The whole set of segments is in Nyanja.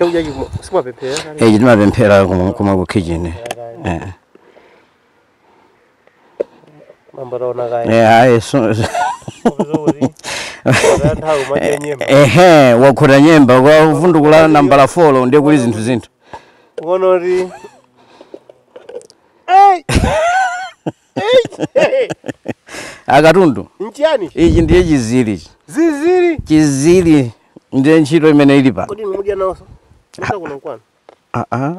chauja chimo simapemphera timapemphera kuma ku kitchen mambarona kaya hayi so wakhona nyemba kwa uvundukula nambala 4 ndiye kuli zinthu ngono ri akatundu nchiyani ichi ndiye chizili ndiye ntchito imene ili pa kodi mudya naso kuno kwana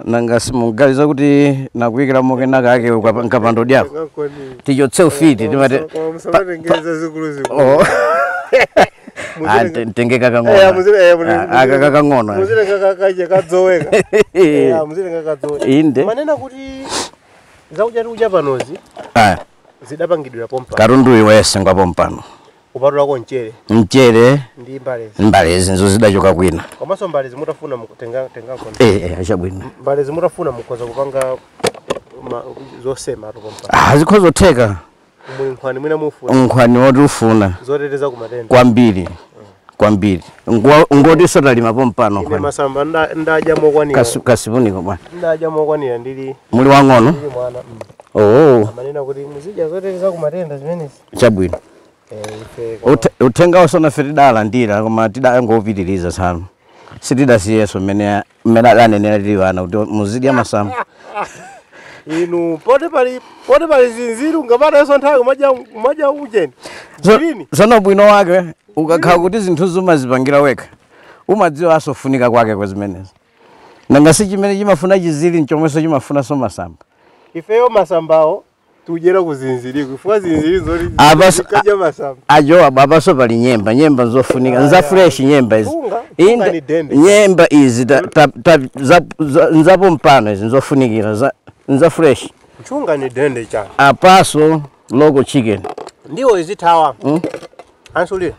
nanga simugaliza kuti nakuyikira mokena kake nkapando dyako tichotse ufiti timate tengeka kakang'ono inde manena kuti zakudya tikudya panozi zidapangidwira pompa katunduyi wayesengwa pompano kupatula ko mchere ndi mbalezi nzo zidachoka kwina komanso mbalezi mutafuna mukutenga achabwino mbalezi mutafuna mukhoza kupanga zosema pompa zikhoza zotheka nkhwani mwina mufuna nkhwani woti ufuna zoteteza ku matenda kwambiri ngoti sotalima pompano ine masamba ndaja mokwanira kasipuniko bwana ndaja mokwanira ndili muli wang'ono mwana manena kuti muzidya zoteteza ku matenda zimenezi chabwino uthenga wasona feti dala ndira koma tidaya ngopitiriza sana sitidasiyeso mmene adanenera tili wana kuti muzidya masamba inu pote pali zinziri ungapata yeso nthawi maja ujeni zilini sono bwino wake ukakhala kuti zinthu zumazipangira wekha umadziwa asofunika kwake kwa zimenezi nanga si chimene chimafuna chizili nchomweso chimafuna so masamba ifeyo masambawo tujera kuzinziri kufuwa zinziri zori zikaja masamba Joab abaso pali nyemba zofunika nza fresh nyemba izi nyemba izi nzapo mpano izi nzofunikira nza fresh mchunga ni dende cha apaso local chicken ndiwo izithawa Msulira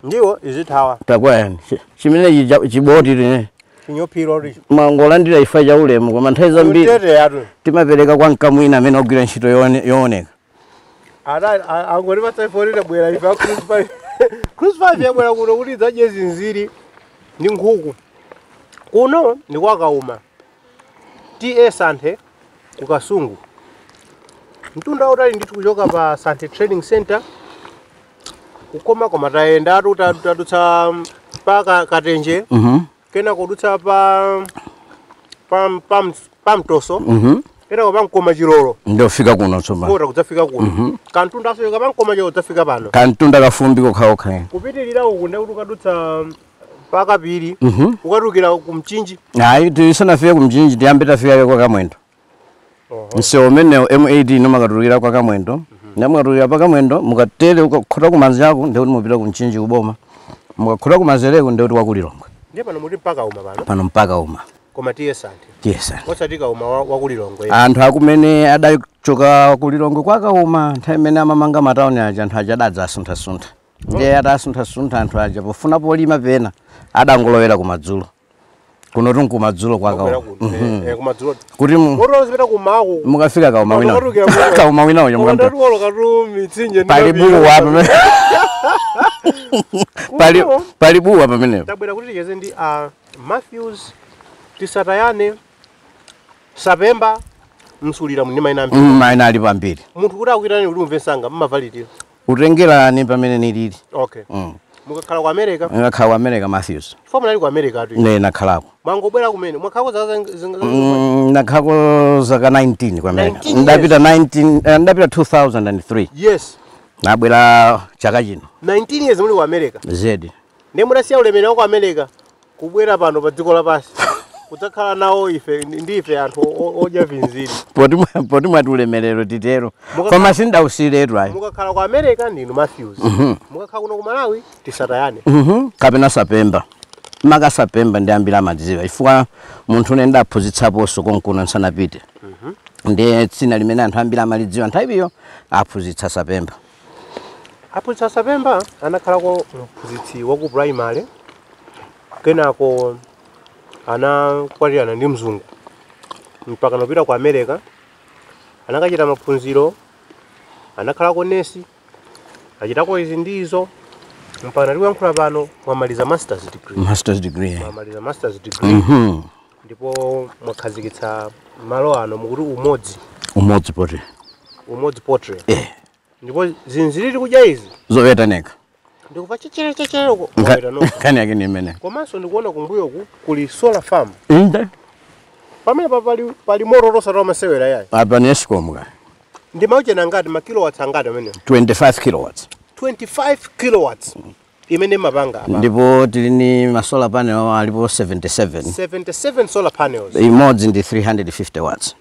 ndiwo izithawa takwani chimene chiboti ne chinyopiro richo mangola ndira ifa ja ulemu koma nthawi zambiri timapereka kwa nkamwina amene ogwira ntchito yooneka angori vataiforira bwera ifa crucify yabwera kuno kuti dzaje zinziri ndi nkhuku kuno ndi kwakauma TA Santhe kukasungu mtunda utali ndithu kuchoka pa Santhe Training Center kukoma koma taenda tutadutsa pa Katenje kena kudutsa pa Mtoso kena kwa mkoma Chiroro ndofika kuno tsoma kora kudzafika kuno kantunda aso ka mkoma Chiroro kudzafika pano kantunda kafumbi kokhaokha kupitirira uku ndi kuti ukadutsa pa Kapiri ukatukira ku Mchinji hayi tisanafika ku Mchinji tiyambe tafika kwa Kamwendo nso umene MAD nomakatulukira kwa Kamwendo namukatulukira pa Kamwendo mukatere ukakhota kumanzi yako ndi kuti mupita ku Mchinji kuboma mukakhota kumanzereko ndi kuti wakulilongwe ndiye pano muti mpaka uma pano mpaka uma koma TA Santhe osatika uma wakulilongwe anthu akumene adachoka kulilongwe kwa Kauma nthawi imene amamanga matauni aja anthu aja adadza asuntha ndiye atasuntha anthu aja pofuna polima pena adangolowera kumadzulo kuno tun kumadzulo kwa Kauma kumadzulo kuti murozipita kumako mukafika Kauma wina uyo mukanda katu mitsinje pali buwa pamenepo tabwera kuti ticheze ndi Mathews Tisatayane Sapemba Msulira muni maina ali pambiri munthu kuti akuitani kuti umve sanga mmavalitira utengerani pamene nilili okay mukakhala ku America ngakhala ku America Mathews fomwe nali ku America atu ne nakhalako mwangobwera kumene mwakhako nakhako zaka 19 ku America ndapita 2003 yes nabwera chaka chino 19 years muli ku America zedi ne mudasiya ulemerero ku America kubwera pano pa dziko lapansi kudzakhala nawo ndife anthu odya vinziri poti mwati ulemerero titero koma sindausiretu ayi mukakhala ku America ndinu Mathews mukakhala kuno ku Malawi Tisatayane kapena Sapemba maka Sapemba ndiyambira madziwa ifika munthu nenda aphunzitsaponso konkuno nsanapite ndiye tsina limene anthu ambira amalidziwa nthawi iyo aphunzitsa Sapemba aphunzitsa Sapemba anakhala ko mphunzitsi wa ku primary kenako anakwatira ndi mzungu mpaka nopita ku America anakachita maphunziro anakhala ko nesi achitako izi ndizo mpaka ndiyankhula pano mwamaliza masters degree. Masters degree. Mwamaliza masters degree. Ndipo mwakhazikitsa malo ano mukuti Umodzi Pottery. Umodzi Pottery. Ndipo zinzilili kudya izi zovetaneka ndikupa chechere uko kani yake ni mene komanso ndikuona kumbuyo kuli solar farm pamene pali mororosa ta masewera yayi apa ni Eskom ka ndi mauchena ngati ma kilowatts angati amene 25 kilowatts 25 kilowatts imene mapanga apa ndipo tili ni ma solar panel alipo 77 solar panels imodzi ndi 350 watts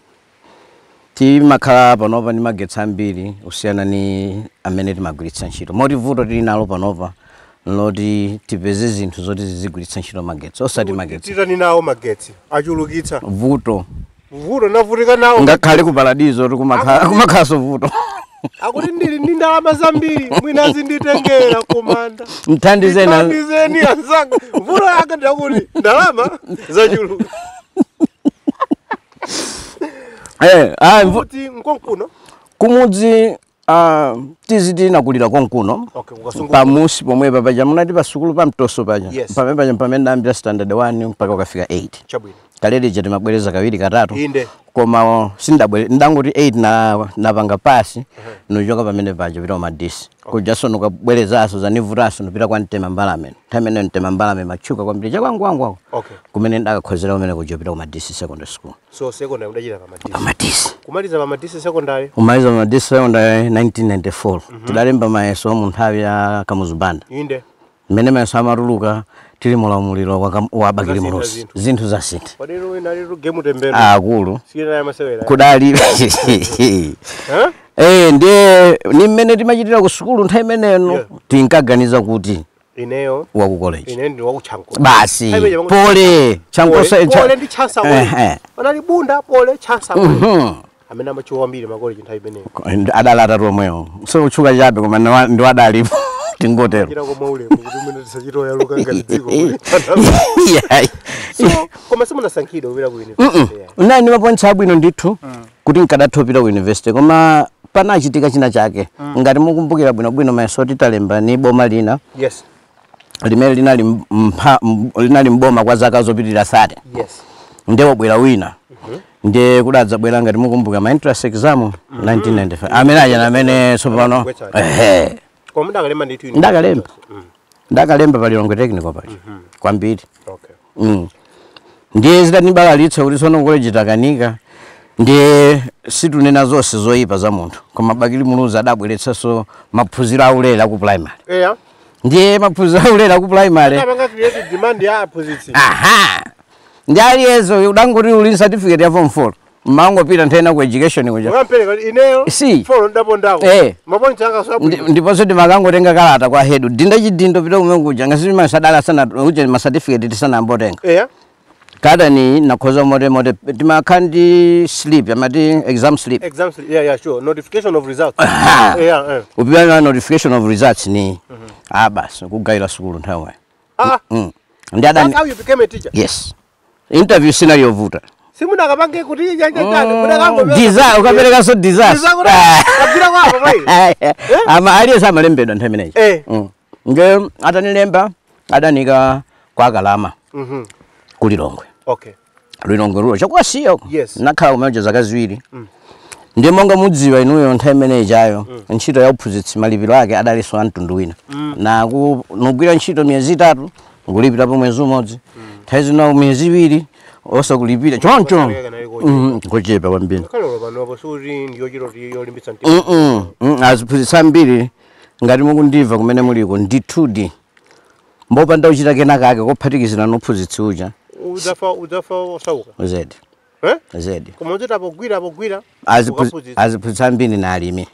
timakhala panopa ni magetsi ambiri usiyana ni amene timagwiritsa ntchito moti vuto tili nalo panopa loti tipeze zinthu zoti zizigwiritsa ntchito magetsi osati magetsi titani nawo magetsi achulukitsa vuto navutika nawo ngakhale ku paradiso kumakhaso vuto akuti ndili ndi ndalama zambiri mwina zinditengera kumanda mthandizeni anzanga vuto yake ndakuti ndalama zachuluka mvuti nkonkuno kumudzi tiziti nakulira konkuno pamusi pomwe paja munati pasukulu pamtoso paja pamene ndambira standard 1 mpaka ukafika 8 chabwino kaleli je timabwereza kawiri katatu koma sindabwere ndangoti 8 napanga pasi nochoka pamene paja pita madisi kujaso nokabwerezaso zanivuraso nopita kwa Mtema Mbalame tamene Mtema Mbalame machuka kwambiri chakwangwangwa kumene ndakakhozera kumene kujopita ku Madisi secondary school so secondary udachita pa Madisi kumaliza pa Madisi secondary umaliza pa Madisi secondary 1994 tidalemba mayeso mu nthawi ya Kamuzubanda mmene mayeso amatuluka tili mulamuliro wa Bagiri Mulosi zinthu za sinthu padero ina lero game tembero akulu sina ya masewera kudali ndiye ni mmene timachitira ku sukulu nthawi imeneyo tinkaganiza kuti ineyo wa ku college ine ndi wa ku Chanko basi pole Chanko pole ndi chansa wewe anali bunda pole chansa wewe amene amachuwa mbiri ma college nthawi imeneyo adalata romweyo so uchuka chabe koma ndi adalipo tingotero kira koma ule kuti mene tisachito ya luka ngati dziko so koma simuna sankhidwe ubira ku university nani mapointsa abwino ndithu kuti nkadathopita ku university koma panachitika china chake ngati mukumbukira bwino mayeso titalemba ni boma lina limene linali mboma kwa zaka zopitirira 30 ndewo bwera wina ndiye kudadza bwera ngati mukumbuka ma entrance exam 1995 amene aja amene sopano koma ndakalemba ndithu ndakalemba pa Lilongwe technical pacha kwambiri ndiye zitanibakalitsa kuti sono college takanika ndiye situnena zonse zoyipa za munthu koma Bagiri Mulosi adabweretsaso maphunziro aulere ku primary ndiye maphunziro aulere ku primary amanga create demand ya opposite ndi aliyezo udangoti uli certificate ya form 4 mango pita ntena ku education kuja wampeleka ineyo for ndapo ndawo mapoints anga sabu ndipo zoti makango tenga kalata kwa head dinda chidindo pita kumwe kuja ngasi masadala sana uje ma certificate tisana ambotenga kada ni nakhoza mote timakhandi slip amati exam slip sure notification of results upiyana notification of results ni basi kugaira sukulu nthawe that's how you became a teacher yes interview scenario vuta simuna kapange kuti desire ukapereka so desire abira kwapa bai ama aliye malembedwa nthawi imeneyi nge atanilemba adanika kwa Kalama ku Lilongwe Lilongwe rulo chakwasiyo nakhala kumeja zaka ziwiri ndiye monga mudziwa inuyo nthawi imeneyi chayo ntchito ya uphunzitsi malipiro ake adaliso amtundu wina na nogwira ntchito miyezi 3 ngulipira po mwezi umodzi nthawi zina miyezi 2 osakulipira choncho ngochepa kwambiri aziphunzitsa mbiri ngati mukundiva kumene muliko ndithudi mbopanda uchita kenaka ake kophatikizana nophunzitsi uja udzafa osauka zedi kumozita pogwira aziphunzitsa mbiri na alimi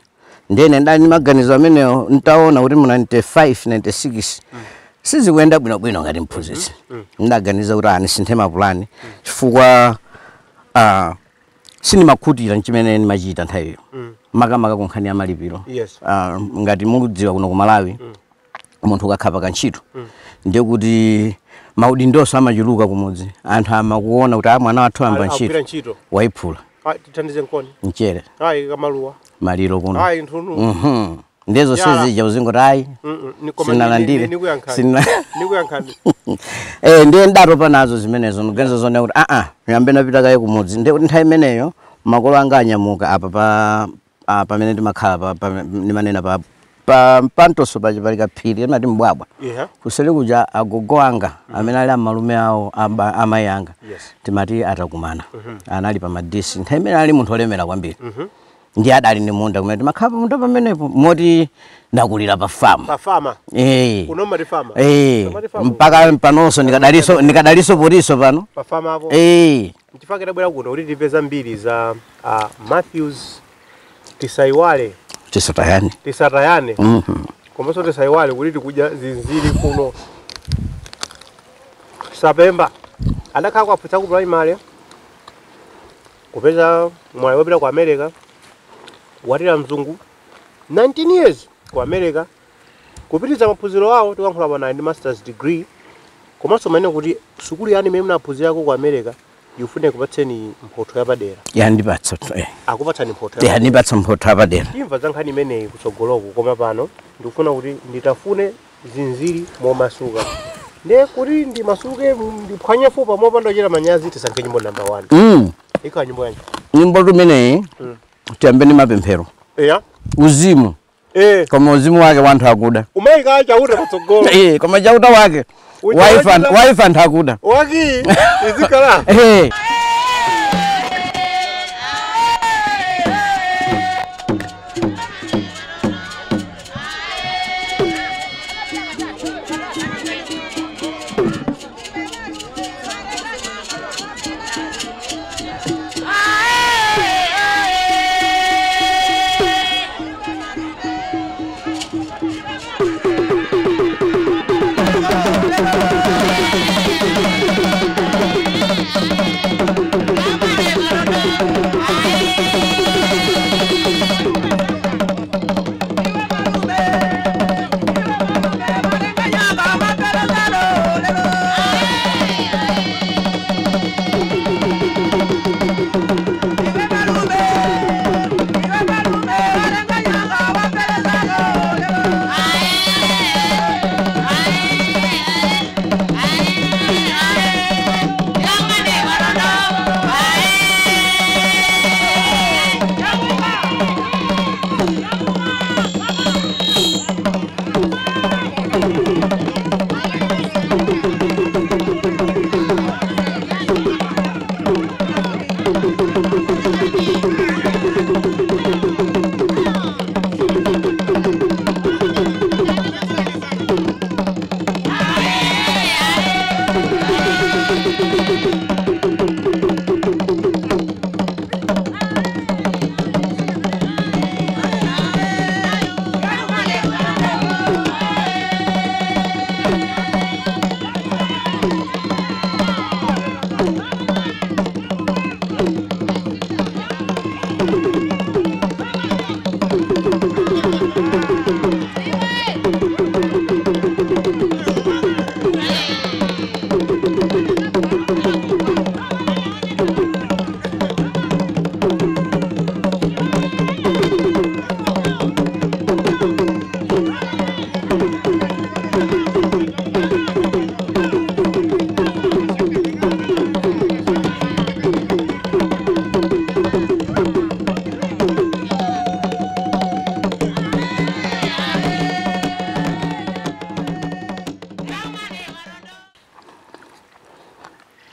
ndene ndani maganizo ameneyo ntaona kuti mu 95 96 sizikuenda bwino ngati mphunzitsi ndaganiza kuti anisinthe mapulani chifukwa sinimakhutira nchimene nimachita nthawiyo makamaka kunkhani ya malipiro ngati mukudziwa kuno ku Malawi munthu ukakhala kantchito ndiye kuti maudindoso amachuluka kumudzi anthu amakuona kuti mwana wathu amba ntchito waiphula tithandize nkoni mchere kamaluwa maliro kuno Ndezo sizija uzingorai. Sinalandire. Nikuyankhani. Ndiye ndaro panazo zimenezo nugenza zone kuti nyambe napita kaye kumudzi ndiye kuti nthawi imeneyo makolo anga anyamuka apa pamene timakhala nimanena pantoso pali kaphiri amati mbwabwa kuseli kuja agogo anga amene ali amalume awo amayi anga timati atakumana anali pa madisi nthawi imene ali munthu olemera kwambiri ndi adali ni munda kumene timakhala munda pamenepo moti ndakulira pa farm unomati farm mpaka panonso nikadaliso poriso pano pa farm apo nchifukwa tabwera kuno kuti tipeza mbiri za Mathews Tisatayane komanso Tisaiwale kuti tikuja zinziri kuno Sapemba adakhala kwaputsa ku primary kupeza mwana wapita ku America watira mzungu 19 years ku America kupitiriza maphunziro awo tikankhula pana ndi master's degree komanso mane kuti sukulu yani imene munaphunzirako ku America yufune kupatseni mphoto yapadera yandipatsa akupatsani mphoto yandipatsa mphoto yapadera imva za nkhani imeneyi kutsogoloko koma pano ndikufuna kuti nditafune zinziri momasuka ndiye kuti ndimasuke ndiphwanye fupa mopanda chera manyazi tisankhe nyimbo number 1 ikhala nyimbo yanji nyimbo imeneyi tiyambe ni mapemphero uzimu koma uzimu wake wanthu akuda umayika chauta patsogolo koma chauta wake wife anthu akuda waki izikala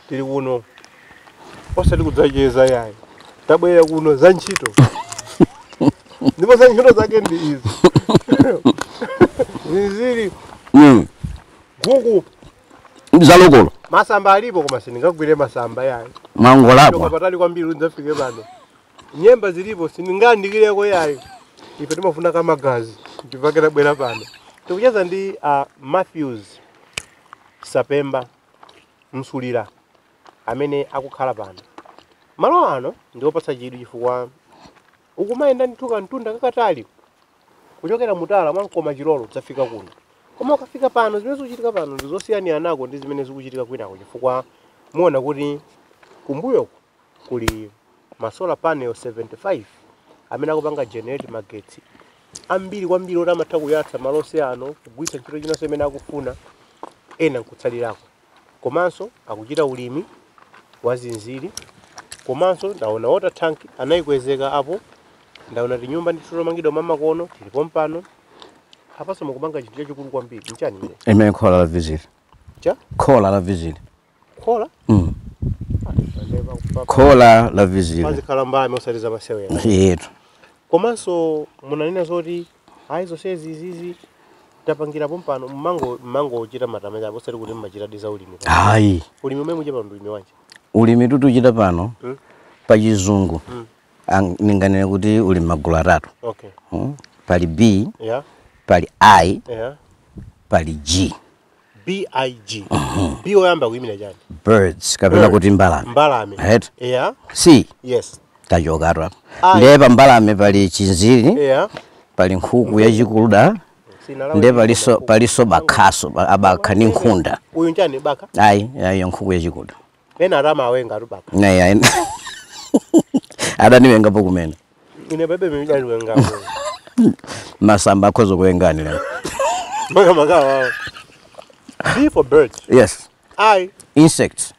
tiri kuno osati kudzacheza yayi tabwera kuno za ntchito ndipo za ntchito zake ndi izi zinziri gugu zalokolo masamba alipo koma sindingagwire masamba yayi mangolapo patali kwambiri unzafike pano nyemba zilipo sindingandikireko yayi ife timafuna kamagazi ndipake tabwera pano tikucheza ndi Mathews Sapemba Msulira amene akukhala pano malo ano ndiopatsa chidwi chifukwa ukumayenda ndithuka mtunda kakatali kuchokera mutala mwankoma chilolo tsafika kuno koma ukafika pano zimene zikuchitika pano ndizosiyana nako ndi zimene zikuchitika kwinako chifukwa muona kuti kumbuyo kuli masolar panel 75 amene akupanga generate magetsi ambiri kwambiri oti amatha kuyatsa malonse ano kugwiritsa ntchito china semene akufuna ena nkutsalirako komanso akuchita ulimi wa zinziri komanso ndaona water tank anayikwezeka apo ndaona tinyumba ndi tulomangidwa mamakono tilipo mpano apaso mukupanga chinthu chachikulu kwambiri nchani ine imene khola la visit cha khola la visit khola khola la visit panzi kalambame osaliza masewera yetu komanso munanena zoti aizo sezizizi tapangirapo mpano mmango ochita matamanya apo sali kuti mmachita diza ulimi hayi ulimi umene muchita pano ulimi wanje ulimi tutuchita pano pa chizungu ninganene kuti ulimi magulu atatu okay pali B pali I pali G BIG B oyamba kuyimira chani birds kapena kuti mbalame right C yes tachokatu apo ndiye pa mbalame pali chinziri pali nkhuku yachikuluda ndiye paliso bakhaso abakha ni nkhunda uyu nchani baka ayi nkhuku yachikuluda ena arama awenga rubaka nayi adaniwenga po kumene ine bebe mimidani wenga masamba akhoza kuwengani la maka B for birds yes I insects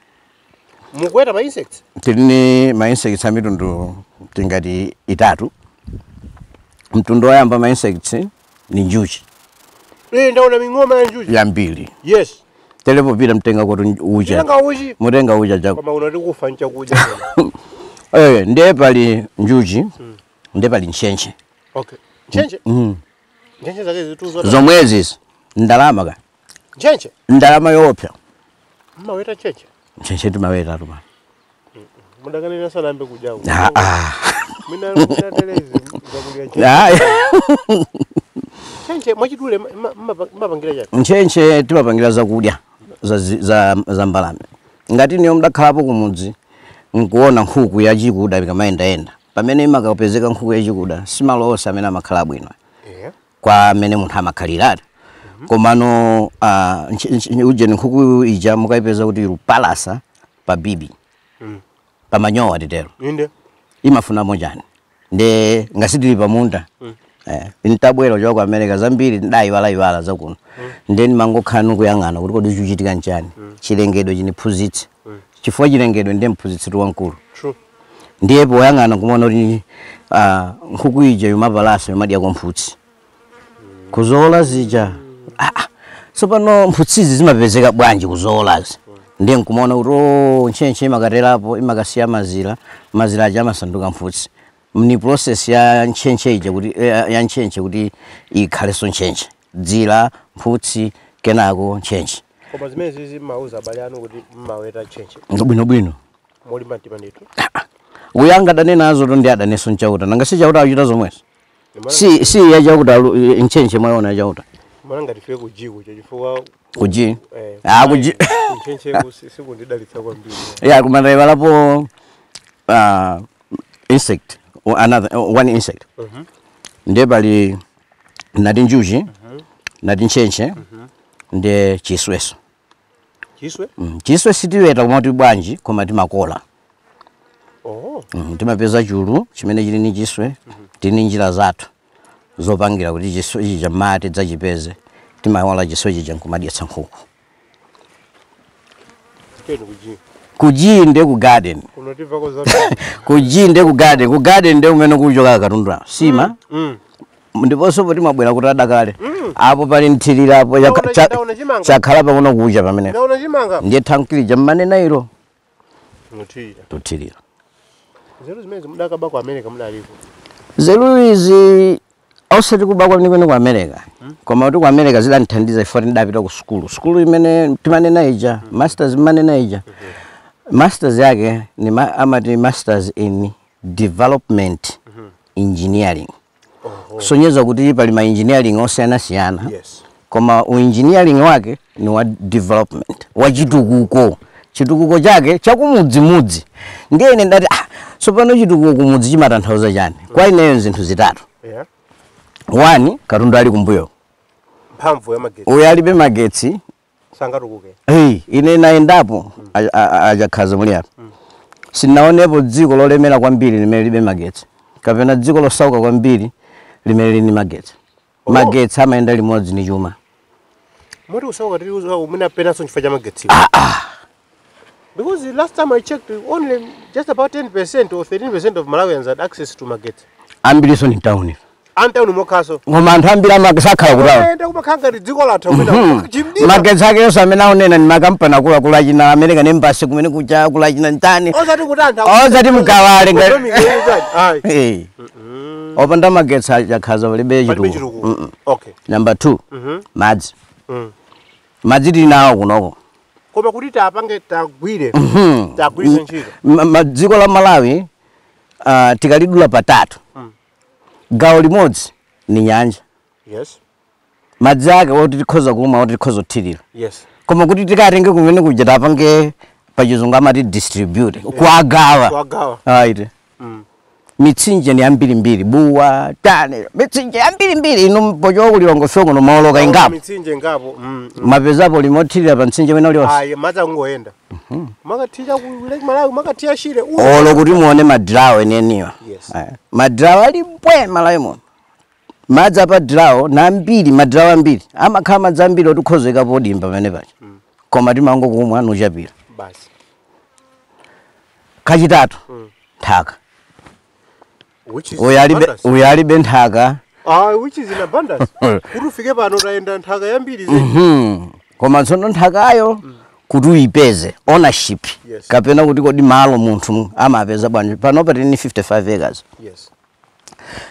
mukweta ma insects tilini ma insects amitundu tingati itatu mtundu wayamba ma insects ni njuchi ndaona mingoma ya njuchi yambiri yes telepo pita mtenga kuti uja mutenga uja jako kama unati kufa nchakuja ndiye pali njuchi ndiye pali nchenche okay nchenche nchenche zake zituzo zomwezi ndalama ka nchenche ndalama yopya maweta nchenche timaweta tu bana mudakanena sana ambe kujawo mina telezi ngakulia nchenche mwachidule mapangira chani nchenche timapangira zakudya za mbalame ngati niyo mdakhalapo kumudzi nkuona nkhuku yachikuda ikamayendaenda pamene imakapezeka nkhuku yachikuda simalo onse amene amakhala bwino kwa amene munthu amakhalirati komano uje nkhuku ija mukayipeza kuti lupalasa pa bibi pa manyowa titero imafuna mojani nde ngasitili pamunda intabwera jo kwa America zambiri ndayiwala zakuno ndeni mangokhala kuyang'ana kuti kodi chuchitika nchani chilengedwe chiniphunzitse chifukwa chilengedwe ndiye mphunzitsi wankulu ndiye poyang'ana kumona kuti nkhuku ija yomapalasa yomadya kwa mphutsi kuzola zija sopano mphutsizi zimapezeka bwanji kuzolazi ndiye nkumona kuti nchenche imakaterapo imakasiya mazira aja amasanduka mphutsi ni process ya nchenche ija kuti ya nchenche kuti ikhaleso nchenche dzira mphutsi kenako nchenche koma zimene zizi mauza abale anu kuti mmaweta nchenche bwino moli matima nditu uyanga dane nazo to ndi adaneso nchauta nanga si chauta achita zomweso si ya chauta nchenche mwaona ya chauta mwana ngati fike kujiku chifukwa kuji nchenche sikundidalitsa kwambiri ya kumandaiva lapo insect one insect ndiye pali nati njuchi nati nchenche ndiye chisweso chiswe sitiweta kumati bwanji koma timakola timapeza chulu chimene chili ni chiswe tini njira zathu zopangira kuti chiswe chija mati dzachipeze timayola chiswe chija nkumadyetsa nkhuku kujinde ku garden kujinde ku garden nde umene kuchoka katundu sima ndiponso poti mabwera kuti adakale apo pali nthirira apo chakhala pakuno kucha pamene ndiye thankili jammane nairo tuthirira zero zimene mudakaba ku America mudaliko zero izi osati kubakwa nikwene ku America koma kuti ku America zidandithandiza ifoti ndapita ku skulu imene timanena ija masters manena ija masters yake ni amati masters in development engineering sonyeza kuti pali ma engineering osiyana koma engineering wake ni wa development wa chitukuko chake chakumudzi ndiye ine ndati sopano chitukuko kumudzi chimatanthauza chani kwa ineyo zinthu zitatu one katundu ali kumbuyo mphamvu ya magetsi uyo alibe magetsi sangatukuke ine naendapo Chakhaza muli apo sinaonepo dziko lolemera kwambiri limene libe magetsi kapena dziko losauka kwambiri limene lini magetsi. Magetsi amaenda limodzi ni chuma. Moti usauka tiri umene apena so chifukwa cha magetsi. Because the last time I checked, only just about 10% or 13% of Malawians had access to magetsi. Ambiri so ni town. Anta unomokaso. Ngoma anthu ambiri amakasakhala kutawo. Enda kumakhanga dziko lathu mwina. Magetsi ake yonse amene aonena ni makampani akulu achina American Embassy kumene kucha akulu achina ntani. Ozati kutantha. Ozati mkawale ngati. Opanda magetsi achakhaza palibe chitukuko. Okay. Number 2. Madzi. Madzi tinawo kunoko. Koma kuti tapange tagwire. Tagwiritsa ntchito. Dziko la Malawi tikalidula patatu. Gawo limodzi ni nyanja. Yes. Madzi ake woti tikhoza kumwa woti tikhoza kuthirira. Yes. Koma kuti tikatenge kumene kuja tapange pachizungu amati distribute. Kuagawa. Kuagawa. Aite. Mitsinje ni ambirimbiri, buwa, tane, mitsinje ambirimbiri ino pocho kulilongo shongo no maoloka ingapo. Mitsinje ngapo. Mapezapo limothirira pa mtsinje wena uliwose. Ayi madzi kungoyenda. Makathira ku Lake Malawi makathira shire. Olo kuti muone madrawo eneniwa. Yes. Madrawo ali mpwe Malawi muno. Madzi apa drawo na ambiri madrawo ambiri. Amakhala madzi ambiri otikhozeka podimba pamene pacha. Koma timango kumwa nuchapira. Basi. Kachitatu. Nthaka. Which is uyalibe nthaka. Which is in abundance. Kuti ufike pano utaenda nthaka yambiri Koma tsono nthakayo kuti uyipeze ownership. Yes. Kapena kuti kodi malo munthu amapeza bwanji pano pa 55 acres. Yes.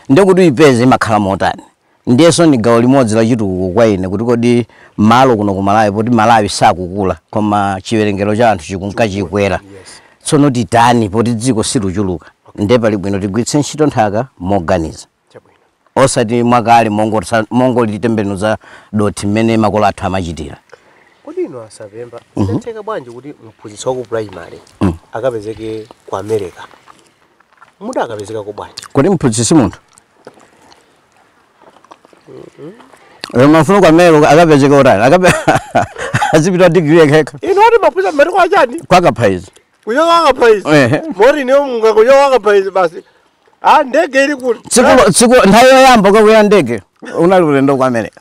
Ndiye kuti uyipeze imakhala motani. Ndiyeso ni gawo limodzi la chitukuko kwa ine kuti kodi malo kuno ku Malawi poti Malawi sakukula koma chiwerengero cha anthu chikunka chikwera. Yes. Tsono titani poti dziko siluchuluka. Ndiye pali bwino tigwiritse ntchito nthaka moganiza. Osati mwakale mongo litembenuza doti mmene makolo athu amachitira. Kodi ino Sapemba zintheka bwanji kuti mphunzitsi wa ku primary akapezeke ku America. Muda akapezeka ku bwanji. Kodi mphunzitsi munthu? Mafuna ku America akapezeka utani? Azipita degree yekha. Ino ati maphunzitsi mmene kwa chani? Kwakapaizi. Kuyoka praise. Mori niyo mungakuyoka praise basi. Ndege iri kuti. Tsiku nthawi yoyamba kwakuya ndege. Unali ulendo kwa America.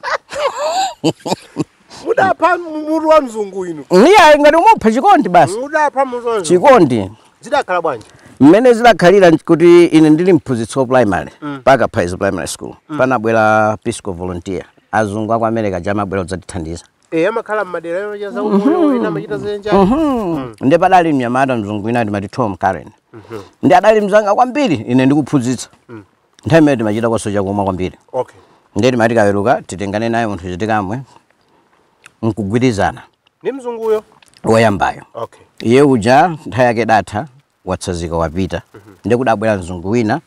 Mudapha munthu wa mzungu ino. Iya ngati umupha chikondi basi. Mudapha munthu wa chikondi. Zidakhala bwanji. Mmene zidakhalira kuti ine ndili mphunzitsi wa primary. Paka Paize Primary School. Panabwera Peace Corps volunteer. Azungu aku America jamabwera kudzatithandiza. Amakhala mmadera ya za umoyo ina machita zenja. Ndi padali mnyamata mzungu ina ndimati Tom Karen. Ndi adali mzanga kwambiri ine ndikuphunzitsa. Nthawi imene timachita kwasocha kumwa kwambiri. Okay. Ndi timati kaweruka titengane naye munthu chitikamwe. Nkugwirizana. Ni mzunguyo? Woyambayo. Okay. Iye uja nthawi yake datha watsazika wapita. Ndi kudabwera mzungu wina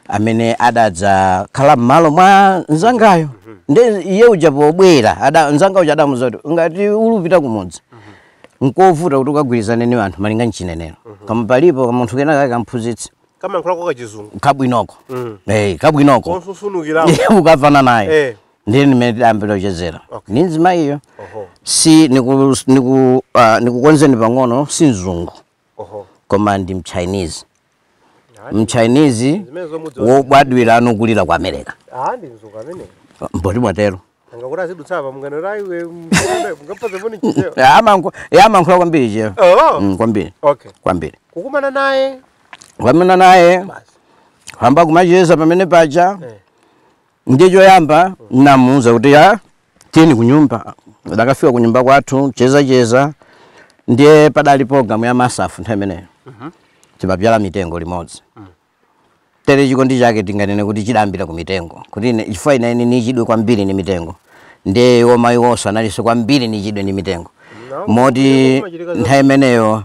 amene adadza khala m'malo mwa nzangayo. Ndi iye uja pobwera nzanga uja adamuza kuti ngati ulupita kumudzi. Nkovuta kuti ukagwirizane ni anthu malinga nchinenero. Kama palipo munthu kena kake kamphunzitsi. Kama nkhulako ka chizungu. Kabwinoko. Kabwinoko. Konsusunukirawo. Ukafana naye. Ndi nimene tidayambira kuchezera. Ni nzima iyo. Si nikukonzeni pang'ono si mzungu. Koma ndi mchinese. Mchinese wobadwira anokulira ku America. Ndi mzungu amene. Mboti mwatero. Ngakura zidutsapa mungano raiwe mungapaza mboni chiteo. Yamankhula kwambiri je. Kwambiri. Okay. Kwambiri. Kukumana naye. Kwamana naye. Hamba kumacheza pamene paja. Ndiye choyamba namuuza kuti tieni kunyumba. Ndakafika kunyumba kwathu cheza. Ndiye padali program ya masafu nthawi imeneyo. Timapyala mitengo limodzi. Tere chikondi chake tinganene kuti chidambira ku mitengo. Kuti chifukwa ine ni chidwe kwambiri ni mitengo. Ndiye womayi wonse analinso kwambiri ni chidwe ni mitengo. Moti nthawi imeneyo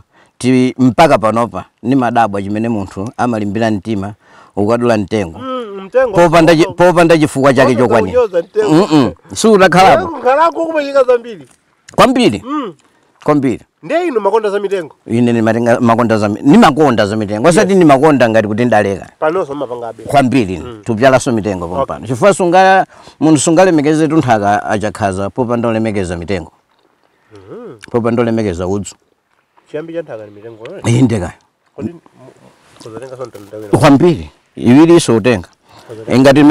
mpaka panopa ni madabwa chimene munthu amalimbira mtima ukadula mtengo. Popanda chifukwa chake chokwanira. Sutakhalako. Khalako kumachika zambiri. Kwambiri. Kwambiri. Ndiye ino makonda za mitengo. Ine ni makonda za mitengo. Osati ni makonda ngati kuti ndaleka. Panonso mapangabe. Kwambiri. Tupyala so mitengo pompano. Chifukwa munthu sungalemekeze tunthaka achakhaza popanda olemekeza mitengo. Popanda olemekeza udzu. Chiyambi cha nthaka ni mitengo. Indeka. Kodi kuzatenga so ntandawira. Kwambiri. Iwiri so utenga. ngati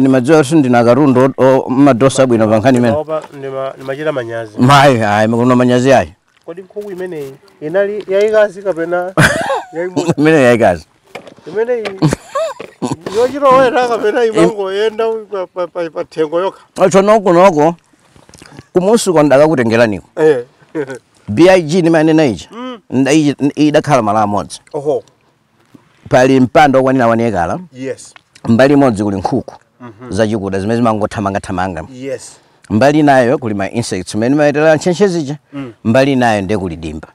ni madziwa sindina karundo madosa bwino pankhani imene nimachita manyazi mayi ayi makuno manyazi ayi kodi nkhuku imeneyi inali yayikazi kapena yayimuna imene yayikazi imeneyi yochitowera kapena imangoyenda pa thengo yokha noko kumusuko ndakakutengeraniko BIG nimanena ichi idakhala mala amodzi pali mpando okwanira 1 ekala yes mbali imodzi kuli nkhuku zachikuda zimene zimangothamanga yes mbali nayo kuli ma insects imene imayetera ntchentche zija mbali nayo ndiye kuli dimba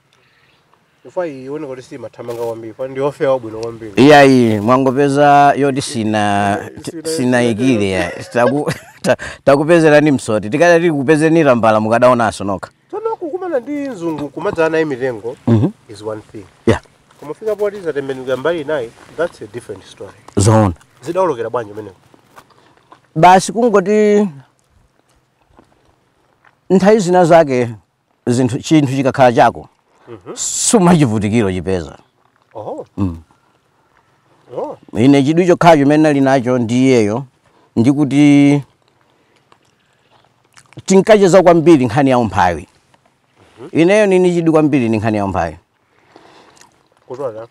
ufa ione kuti simathamanga kwambiri pa ndiofewa bwino kwambiri iyayi mwangopeza yoti sinayikire ya takupezerani msoti tikati kupezeni rambala mukadaonanso nokha tsono kukumana ndi nzungu kumadzana imitengo is one thing kumufika poti zatembenuka mbali nayi that's a different story zone zidawolokera bwanji umeneko basi kungoti nthawi zina zake chinthu chikakhala chako sumachivutikiro chipeza ine chidwi chokhacho chimene nali nacho ndiyeyo ndikuti tinkacheza kwambiri nkhani ya umphawi ineyo nini chidwi kwambiri ni nkhani ya umphawi kutwala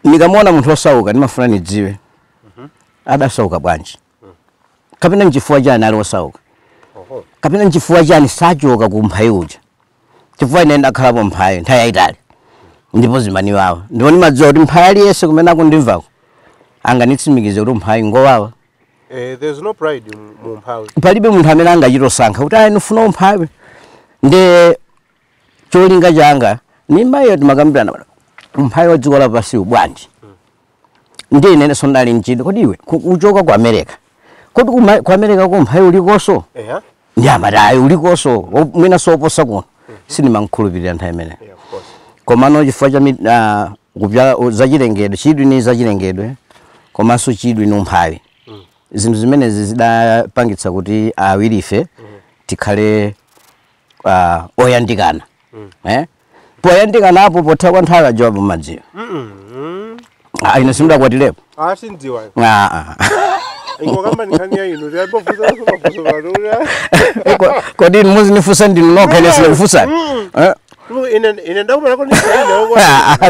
nikamona munthu osauka ndimafuna nidziwe adasauka bwanji kapena nchifukwa chani ali osauka kapena nchifukwa chani sachoka ku umphawi uja chifukwa ine ndakhalapo mphawi nthawi yayitali ndipo zimaniwawa ndipo nimadziwa kuti mphawi aliyense kumene akundimvako anganitsimikize kuti umphawi ngowawa there's no pride mu umphawi palibe munthu amene angachitosankha kuti ayi nifuna umphawi ndi cholinga changa ni mayo timakambirana umphawi wa dziko lapansi bwanji ndi ine sondali nchiti kodi iwe uchoka ku America kodi ku America ku umphawi ulikoso ndi amatayi ulikoso mwina soposa kuno sinimankhulupirira nthawi imene komano chifukwa cha kupyala zachilengedwe chidwi ni zachilengedwe komanso chidwi ni umphawi zinthu zimenezi zidapangitsa kuti awirife tikhale oyandikana poyandikana apo potha kwa nthawi ya Joab madziwa ine simdakwatilepo sindziwa ingokamba nkhani ya inu yabofuza kodi muzinifusa ndinu nokha ine sindikufusa ine ndakumana ko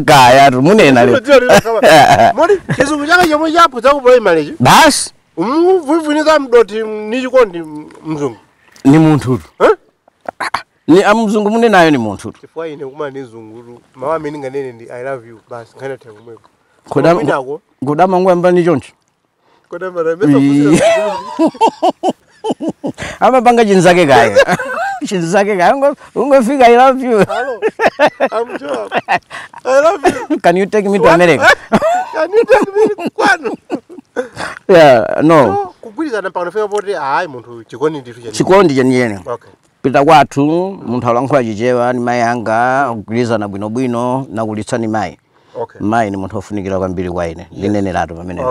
kaya munena le mori chizungu chake chomwe chapo chakupola imaleji basi umuvuniza mdoti ni chikondi mzungu ni munthu ni amzungu munenayo ni munthu chifukwa ine kumana ni zunguru mawa amene nganene ndi I love you basi nkhani athe kumweko kodama ngwamba ni choncho kodama ramesa amapanga chinzake kaya chinzake kaya ungofika I love you hello I'm Joab I love you can you take me to America can you take me kwanu yeah no kugwirizana panofika poti hayi munthu chikondi ndithu chani chikondi chani pita kwathu munthu alankhula chichewa ni mai anga kugwirizana bwinobwino nakulitsa ni mai mai ni munthu ofunikira kwambiri kwa ine ndineneratu pamene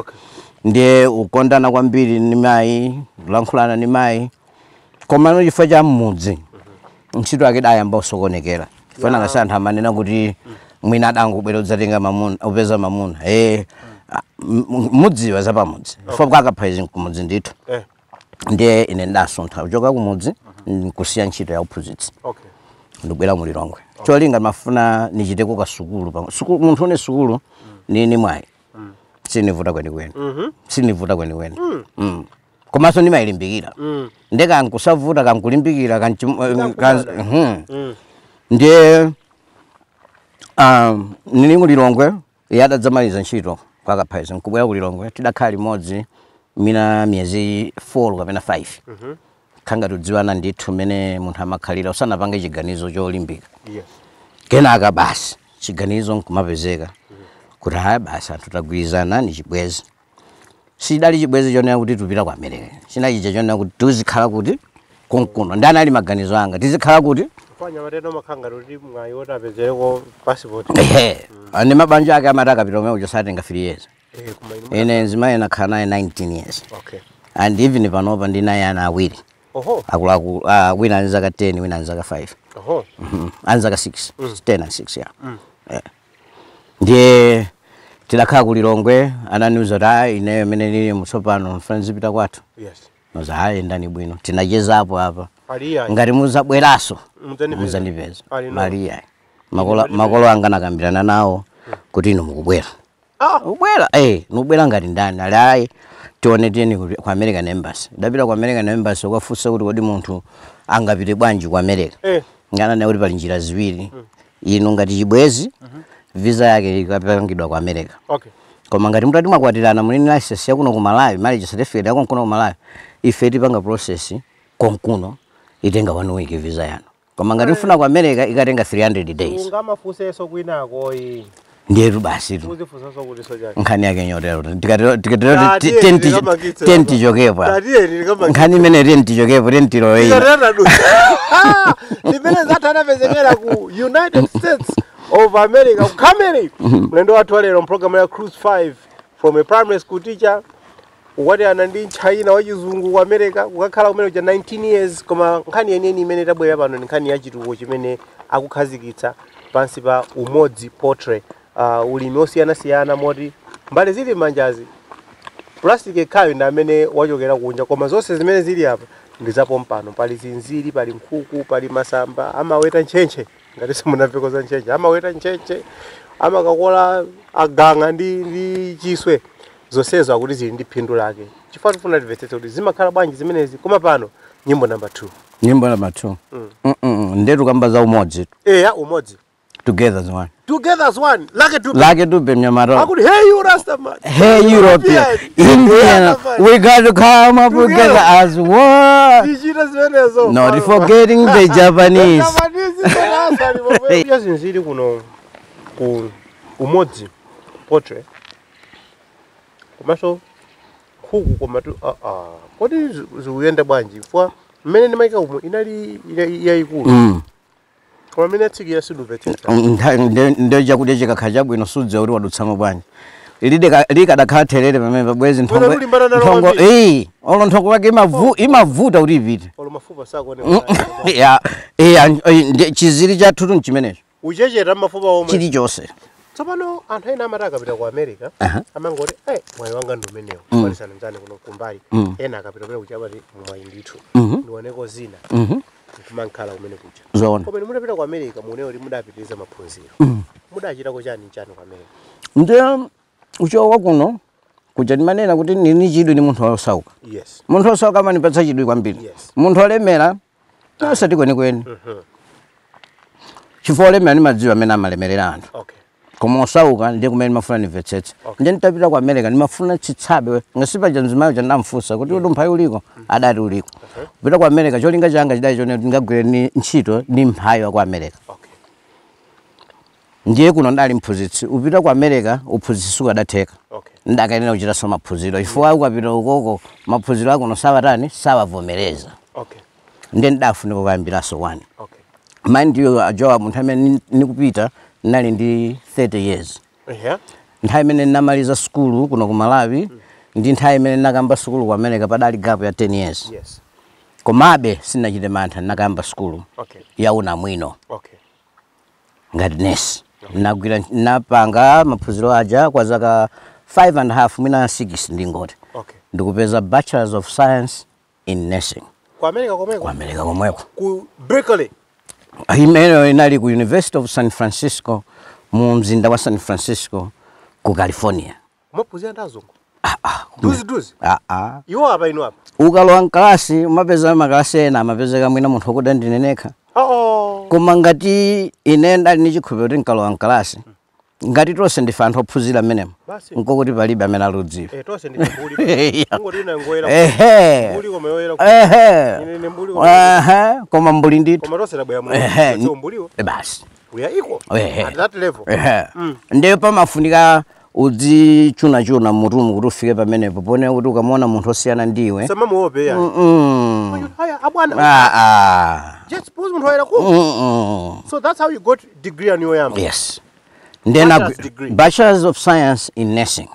ndiye ukondana kwambiri ni mai kulankhulana ni mai komano chifukwa cha mmudzi ntchito yake dayamba osokonekera fana ngasantha amanena kuti mwina adangobwera udzatenga mamuna upeza mamuna mudziwa zapamudzi fo kakaphaizin kumudzi ndithu ndiye ine ndasuntha uchoka kumudzi nkusiya ntchito ya uphunzitsi ndibwera mu Lilongwe cholinga mafuna nichiteko ka sukulu munthu une sukulu nini mwayi sinivuta kwenikweni sinivuta kwenikweni komanso ndimayilimbikira ndeka nkusavuta kankulimbikira ndiye nini mu Lilongwe yadadzamaliza ntchito kwakaphaizin nkubwera ku Lilongwe tidakhala limodzi mina miyezi 4 kapena 5 khanga tudziwana ndithu mene munthu amakhalira usanapange chiganizo cholimbika kenaka basi chiganizo nkumapezeka kuti haya basi anthu tagwirizana ni chibwezi sidali chibwezi chonena kuti tupita ku America chinachija chonena kuti tuzikhala kuti konkuno ndani ali maganizo anga tizikhala kuti fanya matendo makhanga kuti mwayota apezeko passport ane mabanja ake amati akapita umwe ucho satenga 3 years ene nzima ena khala naye 19 years and even panopa ndinaye ana awiri akulaku wina anzaka 10 wina anzaka 5 anzaka 6 10 and 6 ndiye Tilakhala ku Lilongwe ananiuza kuti ineyo amene nili musopano friends pita kwathu. Yes. Noza ndani bwino. Tinachezapo apa. Aliya. Ngati muzabweraso. Muzandipeza. Maria. Makolo anga nakambirana nawo kuti ino mukubwera. Ubwera nubwera ngati ndani ali tione tiyeni ku American Embassy. Ndapita ku American Embassy ukafunsa kuti kodi munthu angapite bwanji ku America. Ngana naye kuti pali njira ziwiri. Ino ngati chibwezi visa yake ikapangidwa ku America. Okay. Koma ngati mutati mwakwatirana muli license yakuno ku Malawi, marriage certificate yako kuno ku Malawi, ife tipanga process konkuno itenga 1 week visa yanu. Koma ngati mfuna ku America ikatenga 300 days. Ungamafuseso kwinako Ndiyetu basi tu. Uzifusaso kuti soja. Nkhani yake nyotero. Tikatero tenti jokepo. Nkhani imene tenti jokepo tentiro hii. Nimene zatana vezekera ku United States of America ku Camry. Mlendo watu wale on program ya Cruise 5 from a primary school teacher. Wadi anandi China wachizungu ku America ukakhala kumene uja 19 years koma nkhani yeneni imene tabwera pano nkhani ya chituko chimene akukhazikitsa pansi pa Umodzi portrait. Ulimi osiyana moti mbali zili manjazi plastic ekhayo ndi amene wachokera kunja koma zonse zimene zili apa ndizapo mpano pali zinziri pali nkhuku pali masamba amaweta nchenche ngati simunamveko za nchenche amaweta nchenche amakakola aganga ndi chiswe zonsezo akuti zili ndi phindu lake chifukwa tifuna timvetsetse kuti zimakhala bwanji zimenezi koma pano nyimbo number 2 ndetu kamba za umodzi umodzi together as one. Together as one. Like it Mnyamaro. Hey you Rastaman. Hey European. Indian. We got to come up together as one. Not forgetting the Japanese. Yes, nziri kuno ku Umodzi portrait. Komaso huku komatu kodi zuyenda bwanji fwa mmene ndimaika umo inali yayikulu. Kwa minute ya sidu vechecha. Ndeja kudeje kakhaja bwino sudze uri wadutsamo bwanji. Lika dakhathelele pamene bwezi nthongo. Olo nthongo wake imavuta uri ipite. Olo mafupa sako ne. Chiziri cha thutu nchimenecho. Uchechera mafupa omwe. Chili chose. Tsopano anthu ena amataka pita ku America amangoti mwayi wanga ndomenewo kwalisana mzane kuno kumbali ena akapita pita kuchabati mwayi ndithu ndioneko zina kumankhala kumene kuja koma mudapita ku America munewo kuti mudapitiriza maphunziro mudachita kochani ku America nde uchowa kuno kuja ndimanena kuti nini chidwi ni munthu osauka munthu osauka amanipatsa chidwi kwambiri munthu olemera tosati kwenikweni chifukwa olemera ni madziwo amene amalemerera anthu koma osauka ndiye kumene mafuna nimvetsetse ndiye nditapita ku America ndimafuna chitsabe ngasipa janzimayo chandamfunsa kuti umphawi uliko adati uliko kupita ku America cholinga changa chidali chone ndingagwire ni ntchito ndi mphawi wa ku America ndiye kuno ndali mphunzitsi upita ku America uphunzitsi ukadatheka ndakayenera kuchita so maphunziro chifukwa ukapita ukoko maphunziro akuno sawatani sawavomereza ndiye ndafunika kuyambiraso wani mind you Joab munthu amene nikupita nali ndi 30 years. Nthawi imene ndinamaliza school kuno ku Malawi ndi nthawi imene ndinakamba school ku America padali gap ya 10 years. Komabe sinachite mantha ndinakamba school ya unamwino. Ngati nurse. Napanga maphunziro aja kwa zaka 5.5 mwina 6 ndingoti. Ndikupeza Bachelor of Science in Nursing. Ku America komweko? Ku America komweko. Ku Berkeley. Imene inali ku University of San Francisco mu mzinda wa San Francisco ku California. Umapuzia ndazungu? Duzi? Iwo apa ino apa? Ukalowa mkalasi umapeza makalasi ena amapezeka mwina munthu okuda ndinenekha. Koma ngati ine ndali ni chikhulupiriro kuti nkalowa mkalasi ngati tonse ndife anthu ophunzira mmenemo nkokuti palibe amene aludziwa. Tonse ndife mbuli. Ngoti ina ngoyera. Mbuli koma yoyera. Ine mbuli koma. Koma mbuli ndithu. Koma tonse labwera mu. Mbuliwo. Basi. Uya iko. At that level. Ndiye pamafunika udzichuna mutumu kuti ufike pamenepo pone kuti ukamona munthu osiyana ndiwe. Sama muope ya. Haya abwana. Just suppose munthu ayera ku. So that's how you got degree on your yam. Yes. Then Bachelor of Science in Nursing.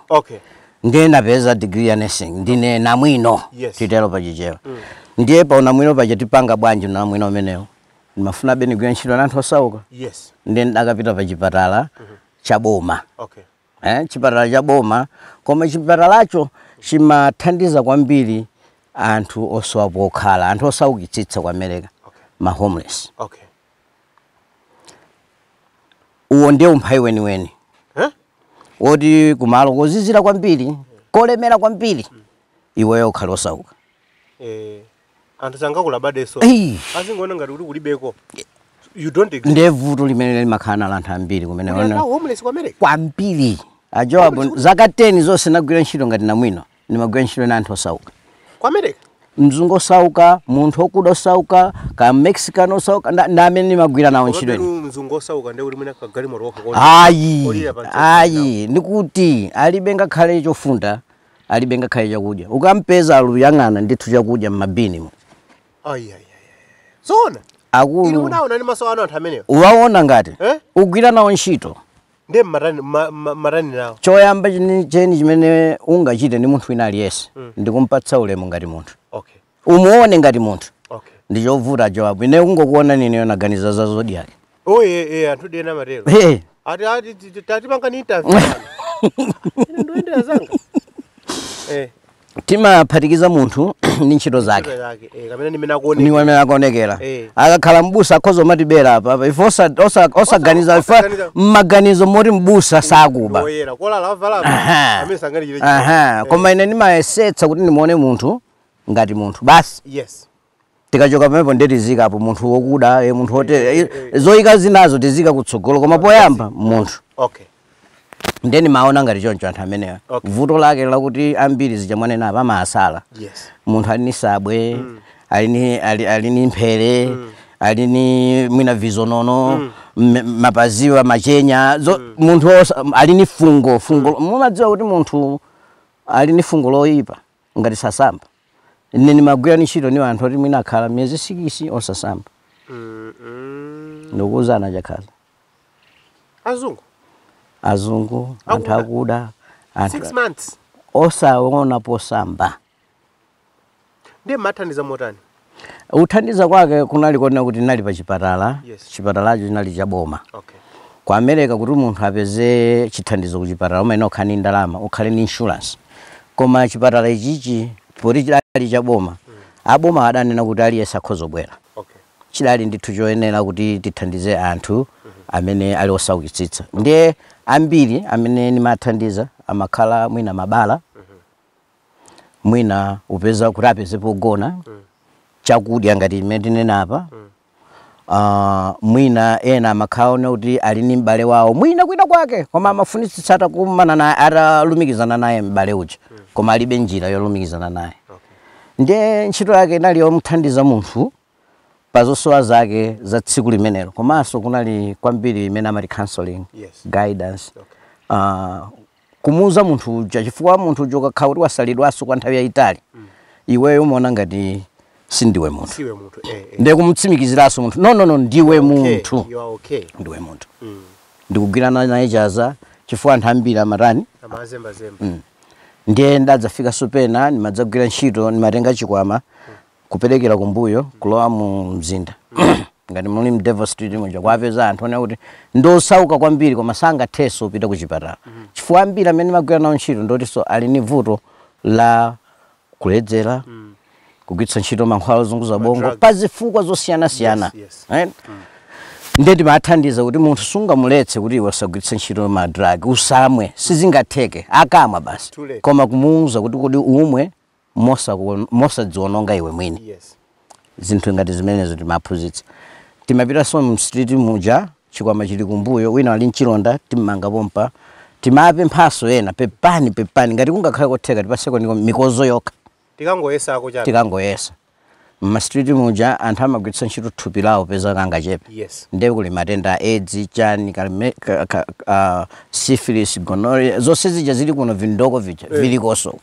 Ndiye napeza degree ya nursing. Ndine namwino. Titelo pachichewa. Ndiye pa unamwino pachatipanga bwanji namwino umenewo. Ndimafuna beni gwe ntchito na anthu osauka. Ndiye ndakapita pa chipatala cha boma. chipatala cha boma, koma chipatalacho chimathandiza kwambiri anthu osowa pokhala, anthu osaukitsitsa kwa America, ma homeless. Uwo ndiye umphawi weniweni. Woti kumalo kozizira kwambiri, kolemera kwambiri, iweyo ukhala osauka. Anthu sangakula badeso. Azingona ngati kuti kulibeko. You don't agree. Ndevuto limene limakhala la anthu ambiri kumene ona. Homeless kwa America. Kwambiri. A Joab zaka 10 zonse nagwira ntchito ngati namwino. Nimagwira ntchito na anthu osauka. Kwa America. Mzungu osauka, munthu okuda osauka, ka Mexican osauka, na amene nimagwira nawo ntchito ine. Mzungu osauka ndiye uli mwina kagali moto wako. Ayi, nikuti alibe ngakhale chofunda, alibe ngakhale chakudya. Ukampeza aluyang'ana ndithu chakudya m'mabini mo. Zona. Akulu. Ili unaona ni masoano anthu ameneyo. Uwaona ngati. Ugwira nawo ntchito. Nde marani nawo. Choyamba cheni chimene ungachite ndi munthu wina aliyese. Ndikumpatsa ulemu ngati munthu. Umuone ngati munthu. Ndichovuta Joab. Ine kungokuona nini naganiza za zodi yake. Anthu dena matero. Ati tatipanga ni interview. Ndoendera zanga. Timaphatikiza munthu ndi ntchito zake. Kamene nimene akuonekera. Akakhala mbusa akhoza matibera apa. If osaganiza maganizo moti mbusa sakuba. Koma ine ndimayesetsa kuti ndimuone munthu ngati munthu basi. Tikachoka pamenepo ndetizika apo munthu wokuda, munthu hote zoyika zinazo tizika kutsogolo koma poyamba munthu. Ndeni maona ngati choncho anthu amenewa. Vuto lake lakuti ambiri zijamwanena apa masala. Munthu ali ni sabwe, ali ni mphere, ali ni mwina vizonono, mapaziwa machenya, munthu ali ni fungo, mumadziwa kuti munthu ali ni fungo loyipa ngati sasamba. Ine nimagwira ntchito ni anthu oti mwina akhala miyezi 6 osasamba. Ndikuwuzana Chakhaza. Azungu, anthu akuda, 6 months. Osaona posamba. Ndiye mathandiza motani? Uthandiza kwake kunali kona kuti nali pa chipatala. Chipatalacho chinali cha boma. Kwa America kuti munthu apeze chithandizo ku chipatala umene okhani ndalama, ukhale ni insurance. Koma chipatala ichichi poti chidali cha boma. Aboma adanena kuti aliyesa akhoza bwera. Chidali ndithu choyenera kuti tithandize anthu amene ali osaukitsitsa. Ndiye ambiri amene nimathandiza amakhala mwina mabala. Mwina upeza kuti apezepo kugona. Chakudya ngati imene tinena apa. Mwina ena amakhaona kuti ali ni m'bale wawo. Mwina kwina kwake koma amafunitsitsa atakumana naye atalumikizana naye m'bale uja. Koma alibe njira yolumikizana naye. Ndiye ntchito yake inali yomthandiza munthu pazosowa zake za tsiku limenelo. Komanso kunali kwambiri imene amati counseling, guidance. Kumuuza munthu uja chifukwa munthu uja ukakhala kuti wasalidwanso kwa nthawi yayitali. Iweyo umaona ngati sindiwe munthu. Ndiye kumutsimikiziraso munthu. No, ndiwe munthu. Ndiwe munthu. Ndikugwirana naye chaza chifukwa anthu ambiri amatani. Amazemba. Ndiye ndadzafika sopena nimadzagwira ntchito nimatenga chikwama kuperekera kumbuyo kulowa mu mzinda. Ngati muli mDevil Street moja kwapeza anthu one kuti ndosauka kwambiri koma sangatheso upita ku chipatala. Chifukwa ambiri amene magwira nawo ntchito ndoti so ali ni vuto la kuledzera, kugwiritsa ntchito mankhwala ozunguza bongo pa zifukwa zosiyana-siyana. Ndiye timathandiza kuti munthu sungamuletse kuti iwe usagwiritse ntchito ma drug, usamwe, sizingatheke, akamwa basi. Koma kumuuza kuti umwe mosadziwononga iwe mwini. Zinthu ngati zimenezo timaphunzitsa. Timapita so mu street muja, chikwama chili kumbuyo, wina ali nchilonda, timmanga pompa. Timape mphaso ena, pepani, ngati kungakhale kotheka tipaseko mikozo yokha. Tikangoyesa. Ma street muja anthu amagwiritsa ntchito thupi lawo peza kangachepe. Ndiye kuli matenda AIDS, chani, syphilis, gonorrhea, zonse zija zili kuno vindoko vija, vilikoso.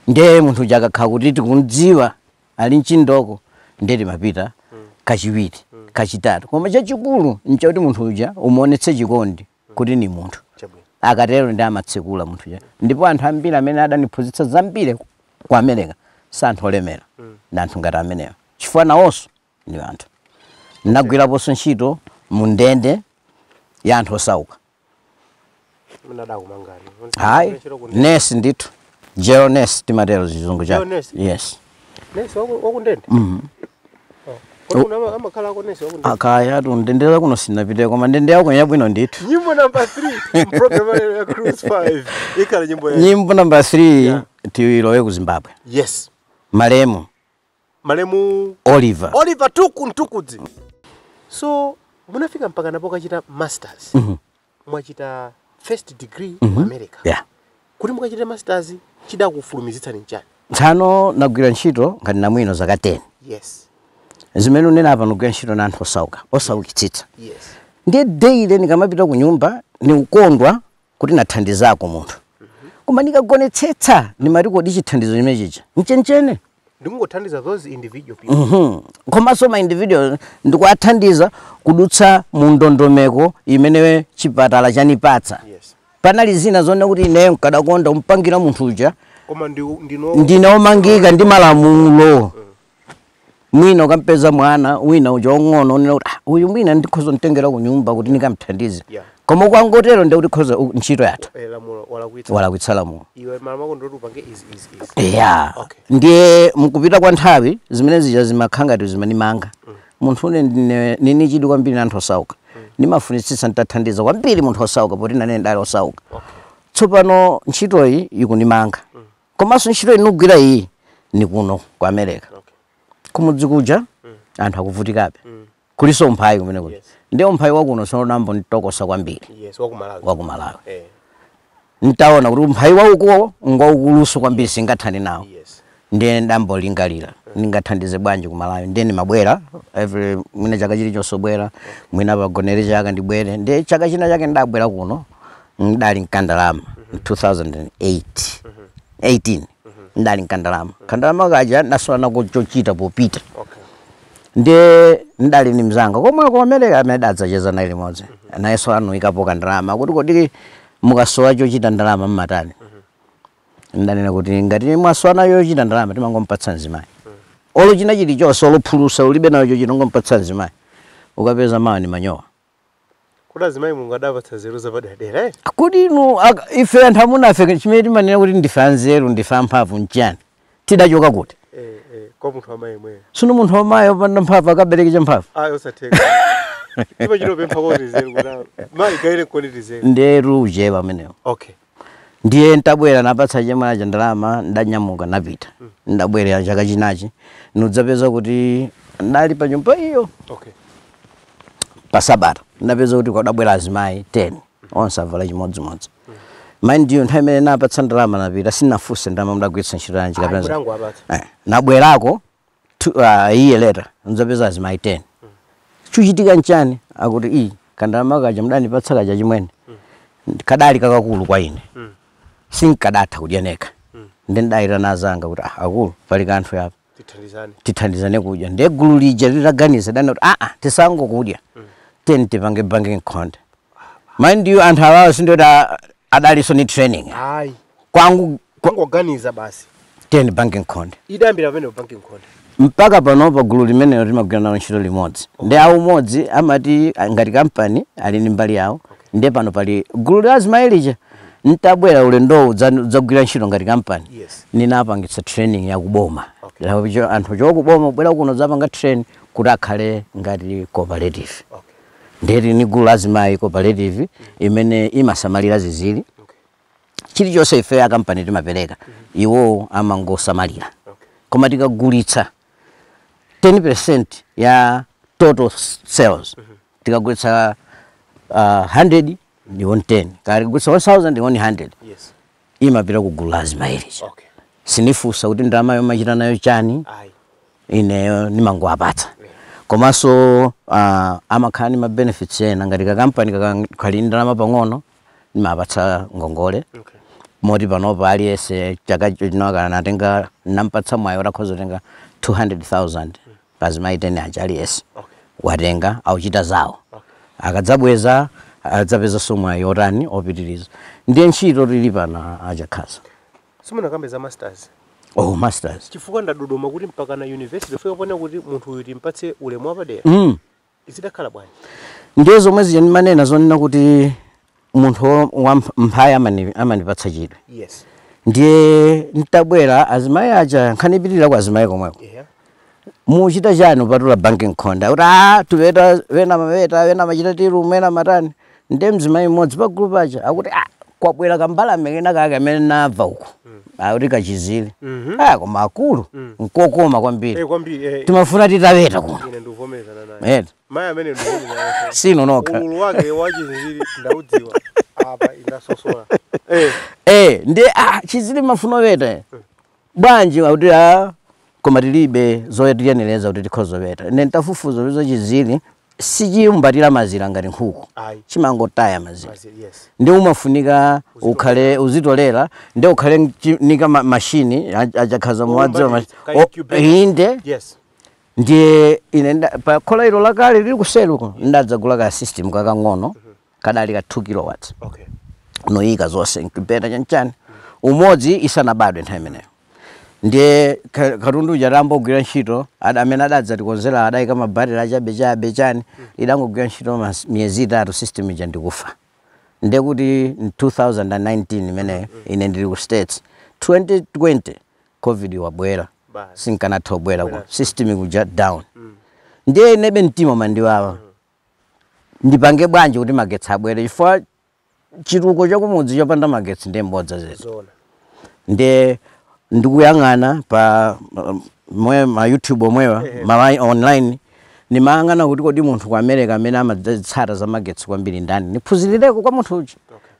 Ndiye munthu uja akakhala kuti tikumudziwa ali nchindoko, ndiye timapita kachiwiri, kachitatu. Koma chachikulu nchakuti munthu uja umuonetse chikondi kuti ni munthu. Akatero ndiye amatsekula munthu uja. Ndipo anthu ambiri amene adaniphunzitsa zambiri kwa America santhu olemera. Ndi anthu ngati amenewa. Chifukwa nawonso ndi anthu. Ndinagwiraponso ntchito mu ndende ya anthu osauka. Mnada kumangani. Hai, nurse ndithu. Jail nurse timatero chizungu chake. Yes. Nurse wako ndende? Kuna amakhala ko nurse wako ndende. Akaya ndendera kuno sinapite koma ndende yako yabwino ndithu. Nyimbo number 3 program ya Cruise 5. Ikala nyimbo ya. Nyimbo number 3 tiwilowe ku Zimbabwe. Yes. Malemu Oliver Ntukudzi. So munafika mpaka napo kachita masters. Mwachita first degree mu America. Yeah. Kuti mukachita masters chida kufulumizitsa ni chani? Tsano nagwira ntchito ngati namwino zaka 10. Yes. Zimene unena apa nagwira ntchito na anthu osaukitsitsa. Yes. Ndiye daily nikamapita ku nyumba ni ukondwa kuti nathandizako munthu. Koma ndikagonetsetsa nimati kodi chithandizo chimene chicha nchenchene. Ndikungothandiza those individual people. Komanso ma individual ndikuathandiza kudutsa mu ndondomeko imene chipatala chanipatsa. Yes. Panali zina zona kuti ine nkadakonda umpangira munthu uja. Koma ndinaomangika ndi malamulo. Mwina ukampeza mwana wina uja ong'ono unena kuti uyu mwina ndikhoza ntengera ku nyumba kuti nikamthandize. Koma kwangotero ndi kuti khoza ntchito yathu. Walakwitsa lamulo. Iwe mama ko ndo upange is. Yeah. Okay. Ndiye mukupita kwa nthawi zimene zija zimakhanga tu zimanimanga. Munthu nini chidi kwambiri na anthu osauka. Nimafunitsitsa ntathandiza kwambiri munthu osauka poti nane ndali osauka. Tsopano ntchito iyi ikunimanga. Komanso ntchito inogwira iyi ni kuno ku America. Kumudzi kuja anthu akuvutikabe. Kuliso mphayi kumene kuti. Ndiye mphayi wakuno sonambo nitokosa kwambiri. Yes, waku Malawi. Ntaona kuti mphayi wauko ngwaukuluso kwambiri singathani nawo. Yes. Ndiye ndambo lingalira ningathandize bwanji ku Malawi. Ndiye mabwera every mwina chaka chili chosobwera mwina pagonere chaka ndibwere. Ndiye chaka china chake ndabwera kuno ndali mkandalama 2018 ndali mkandalama. Kandalama kaja nasona kuchochita popita. Ndiye ndali ni mzanga komwe ku America amedadza cheza naye limodzi. Nayeso anu ikapo kandalama kuti kodi mukasowa chochita ndalama mmatani. Ndanena kuti ngati mwaswana yochita ndalama timangompatsa nzimayi. Olo china chili chonse olophulusa ulibe nayo chochita ngompatsa nzimayi. Ukapeza mawa ni manyowa. Kuda zimayi mungadapatsa zero zapadera. Kodi inu ife anthu amuna afe chimene timanena kuti ndife anzeru ndife amphamvu nchani. Tidachoka kuti. Kwa munthu amayi mwe. Sunu munthu amayi opanda mphamvu akabereke mphamvu. Osatheka. Ipo chino pempha ko nzeru kuda. Mayi gaire ko nzeru. Nderu uje pamenewo. Okay. Ndiye ntabwera napatsa chemwana cha ndalama ndanyamuka napita. Ndabwera chaka chinachi. Nudzapeza kuti ndali pa nyumba iyo. Okay. Pasabata. Ndapeza kuti kwadabwera azimayi 10. Onse avala chimodzimodzi. Mind you nthawi imene napatsa ndalama napita sinafunse ndalama mudagwiritsa ntchito yanji kapena. Nabwerako a year later ndzapeza azimayi 10. Chuchitika nchani akuti kandalama kaja mdanipatsa kaja chimwene. Kadali kakakulu kwa ine. Sinkadatha kudyaneka. Ndendayira nazanga kuti akulu pali kanthu yapa. Tithandizane kudya. Ndiye gulu lija litaganiza dana kuti tisango kudya. Tipange banking account. Mind you anthu awawo sindoti adaliso ni training. Hayi. Kwangu organiza basi. Banking account. Idambira pamene banking account. Mpaka panopa gulu limene limagwira nawo ntchito limodzi. Ndi awu umodzi amati ngati company ali ndi mbali yawo. Ndiye pano pali gulu la azimayi ntabwera ulendo udzagwira ntchito ngati company. Ninapangitsa training ya kuboma. Anthu chokuboma bwera kuno zapanga train kuti akhale ngati cooperative. Ndiri ni gulu la azimayi cooperative imene imasamalira zizili. Chilichonse ife ya company timapereka. Iwo amangosamalira. Koma tikagulitsa 10% ya total sales. Tikagulitsa 100 ni 10. Karigulitsa 1000 ni 100. Yes. Imapita ku gulu la azimayi. Okay. Sinifusa kuti ndalama yomachita nayo chani. Ineyo nimangowapatsa. Komanso amakhala ni ma benefits ena ngati ka company kakali ndalama pang'ono nimapatsa ngongole. Okay. Moti panopa aliyese chaka chino natenga nampatsa mwayi otakhoza kutenga 200,000 pazimayi 10 aja aliyese. Watenga auchita zawo. Akadzabweza adzapeza somwayi otani opitiriza. Ndiye ntchito lili pana Chakhaza. Simuna kambe za masters. Masters. Chifukwa ndadodoma kuti mpaka na university fika pona kuti munthu uyu timpatse ulemu wapadera. Izidakhala bwanji. Ndiye zomwe zija ndimanena zonena kuti munthu wamphayi amanipatsa chidwi. Yes. Ndiye ntabwera azimayi aja nkhanipitirira kwa azimayi komweko. Muchita chani upatula banking conda kuti tupeta wena maweta wena machita tiru mwena matani ndiye mzimayi mmodzi pa group aja akuti kwabwera kambalame kena kake amene nabva uko akuti kachizire koma akulu nkokoma kwambiri timafuna titaweta kuno. Ine ndivomerezana naye. Mayi amene ndivomerezana. Sino nokha. Ululu wake wachizire ndaudziwa. Apa indasosola. Ndiye chizire mafuna weta. Bwanji akuti koma tilibe zoyenereza kuti tikhozoweta. Ine ntafufuza kuti chizire sichimbatira mazira ngati nkhuku. Chimangotaya mazira. Ndi umafunika ukhale uzitolera ndi ukhale nika mashini achakhaza muwadziwa inde. Yes. Ndiye ine pa khola ilo lakale lili kuseruko ndadzagula ka system kakang'ono kadali ka 2 kilowatts. Okay. Noyika zonse nkipeta chanchani. Umodzi isanabadwe nthawi imeneyo. Ndiye katundu jarambogwira ntchito amene adadza tikonzera adayika mabattery achabe chani idangogwira ntchito miyezi 3 system ija ndikufa. Ndiye kuti 2019 imeneyo ine ndili ku States 2020 COVID wabwera sinkanatha kubwera ku system ikuja down. Ndiye nebe mtima mandiwawa ndipange bwanji kuti magetsi abwere chifukwa chituko chakumudzi chopanda magetsi ndiye mbodza zetu. Ndiye ndikuyang'ana pa ma YouTube omwewa ma online nimang'ana kuti kodi munthu ku America amene amatsata za magetsi kwambiri ndani niphunzirireko kwa munthu uja.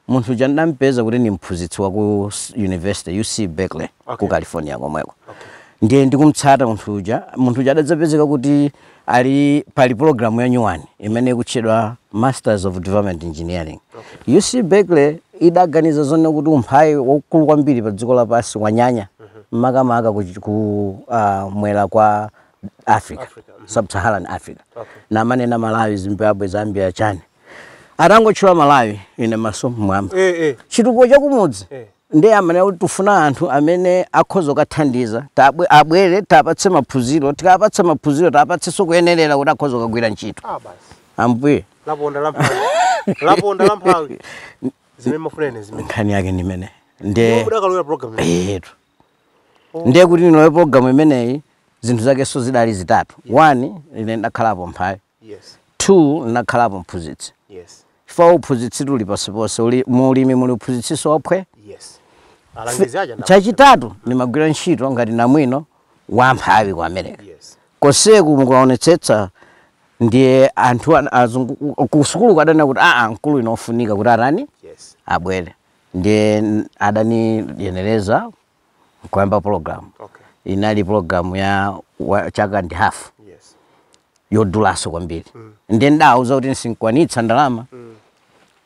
Munthu uja ndampeza kuti ni mphunzitsi wa ku University UC Berkeley ku California komweko. Ndiye ndikumtsata munthu uja adadzapezeka kuti ali pali program ya nyuwani imene ikutchedwa Masters of Development Engineering. UC Berkeley idaganiza zone kuti umphayi wakulu kwambiri pa dziko lapansi wanyanya makamaka ku mwera kwa Africa. Sub-Saharan Africa. Na manena Malawi, Zimbabwe, Zambia chani. Atangotchula Malawi ine maso mwamba. Chituko chakumudzi. Ndiye amene kuti tufuna anthu amene akhoza kuthandiza abwere tapatse maphunziro tikapatsa maphunziro tapatse kuyenerera kuti akhoza kugwira ntchito. Basi. Ambuye. Laponda lamphawi. Zimene mafulene zimene. Nkhani yake nimene. Ndiye mudakalowera program. Ndiye kuti inowe program imeneyi zinthu zake so zidali zitatu. 1 ine ndakhalapo mphayi. Yes. 2 ndakhalapo mphunzitsi. Yes. Chifukwa uphunzitsi tuli pasipose uli mulimi muli uphunzitsiso opwe. Yes. Alangizaja na. Chachitatu nimagwira ntchito ngati namwino wamphawi ku America. Yes. Koseku mukaonetsetsa ndiye anthu ku sukulu kadana kuti nkulu inofunika kuti arani. Yes. Abwere. Ndiye adani yenereza kuamba program. Okay. Inali program ya chaka and half. Yes. Yodulaso kwambiri. Ndiye ndauza kuti nsinkwanitsa ndalama.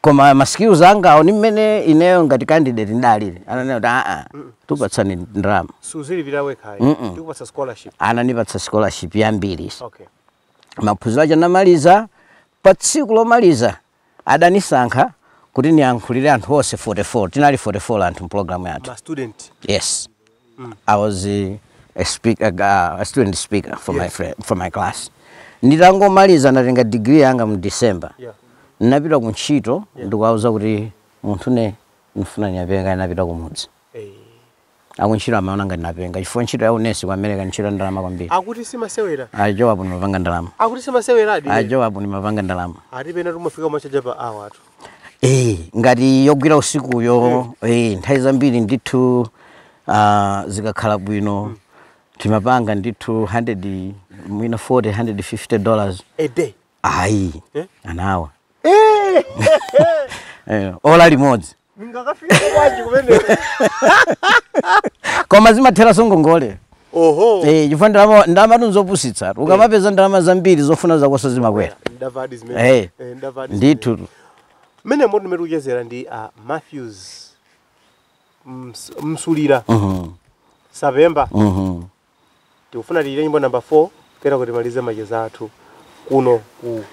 Koma ma skills anga ni mmene ineyo ngati candidate ndalire. Ananena kuti tupatsani ndalama. Suzili vilawe kai. Tukupatsa scholarship. Ananipatsa scholarship yambiri. Okay. Maphunziro aja namaliza pa tsiku lomaliza adanisankha kuti niyankhulire anthu onse 44. Tinali 44 anthu program yathu. Ma student. Yes. I was a student speaker for my class. Nditangomaliza ndatenga degree yanga mu December. Napita ku ntchito ndikauza kuti munthu ne nifuna nyapenga napita ku mudzi. Akuntchito amaona ngati napenga chifukwa ntchito ya unesi ku America ntchito ndalama kwambiri. Akuti simasewera. Joab ni mapanga ndalama. Akuti simasewera adi. Joab ni mapanga ndalama. Ati pena tumafika machaja pa awa atu. Ngati yogwira usiku yo nthawi zambiri ndithu zikakhala bwino timapanga ndithu 100 mwina $40 $150 a day. Ayi. An hour. Ola limodzi. Ngakafika kwaje kumene. Koma zimathera songongole. Oho. Chifukwa ndalama nzopusitsa. Ukamapeza ndalama zambiri zofuna zakoso zimakwera. Ndavadi zimene. Ndavadi. Ndithu. Mene modi merujezera ndi Mathews Msulira Sapemba. Tikufuna lile nyimbo number 4 kera kuti malize macheza athu kuno ku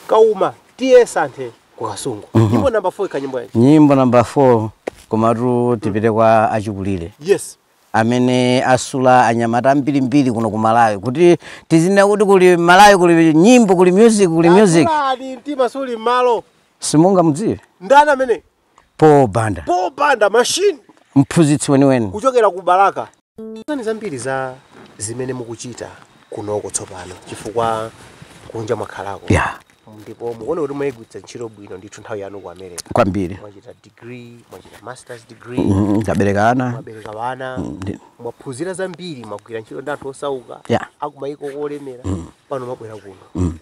Kauma tiye sante ku Kasungu. Nyimbo number 4 kanyimbo yachi. Nyimbo number 4 komatu tipite kwa achikulire. Yes. Amene asula anyamata mbiri kuno ku Malawi kuti tizina kuti kuli Malawi kuli nyimbo kuli music. Ndi mtima suli malo. simunga mudziwe ndani amene Pobanda machine mphunzitsi weniweni kuchokera ku Baraka. Zani zambiri za zimene mukuchita kunoko tsopano chifukwa kunja mwakhalako. Yeah. Ndipo muone kuti mwayigwitsa ntchito bwino ndithu nthawi yanu ku America. Kwambiri. Mwachita degree, mwachita master's degree. Ndabereka ana. Mwabereka bana. Mwaphunzira zambiri, mwagwira ntchito ndi anthu osauka. Yeah. Akumayiko kolemera. Pano mwabwera kuno.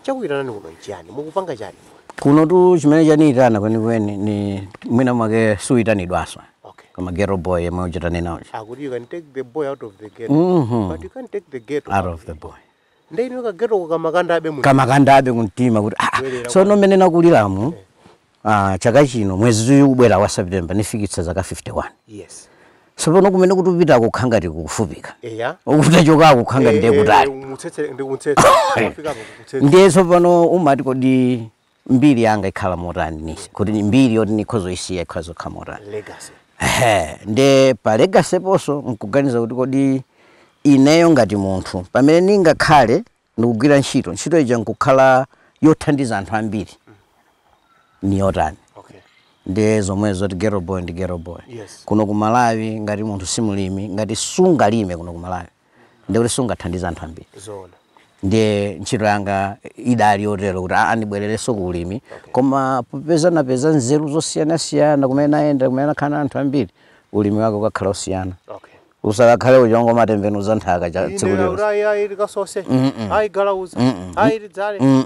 Chakuyitanani kuno nchiyani? Mukupanga chani? Kuno tu chimene chaniyitana kwenikweni ni mwina mwake suyitanidwaswa. Okay. Kama ghetto boy yemwe uchitane nawo. You can take the boy out of the ghetto. But you can't take the ghetto out of the boy. Ndeni ka ghetto kamakandabe mu. Kamakandabe kuntima kuti so no mene nakuliramu chaka chino mwezi uyu ubwera wa September nifikitsa zaka 51. Yes. So pano kumene kutupita kukhangati kufupika. Eya. Ukutachoka kukhanga ndiye kutali. Ndikutsetse. Wafika kutsetse. Ndiye so pano umati kodi mbiri yanga ikhala motani nisi. Kuti mbiri yoti nikhozo isiya ikhozo khamotani. Legacy. Nde pa legacy poso nkuganiza kuti kodi ineyo ngati munthu pamene ningakhale ndikugwira ntchito ija nkukhala yothandiza anthu ambiri ni yotani. Okay. Nde zomwe zoti ghetto boy ndi ghetto boy. Yes. Kuno ku Malawi ngati munthu simulimi ngati sungalime kuno ku Malawi ndi kuti sungathandiza anthu ambiri. Zona. Ndiye ntchito yanga idali yotero kuti andibwerereso ku ulimi. Okay. Koma popeza napeza nzeru zosiyana-siyana kumene naenda kumene nakhala anthu ambiri ulimi wake ukakhala osiyana. Okay. Usakakhale uchongo matembenuza nthaka cha tsikuliro. Ine kasose. Hayi galauza. Hayi lidzale.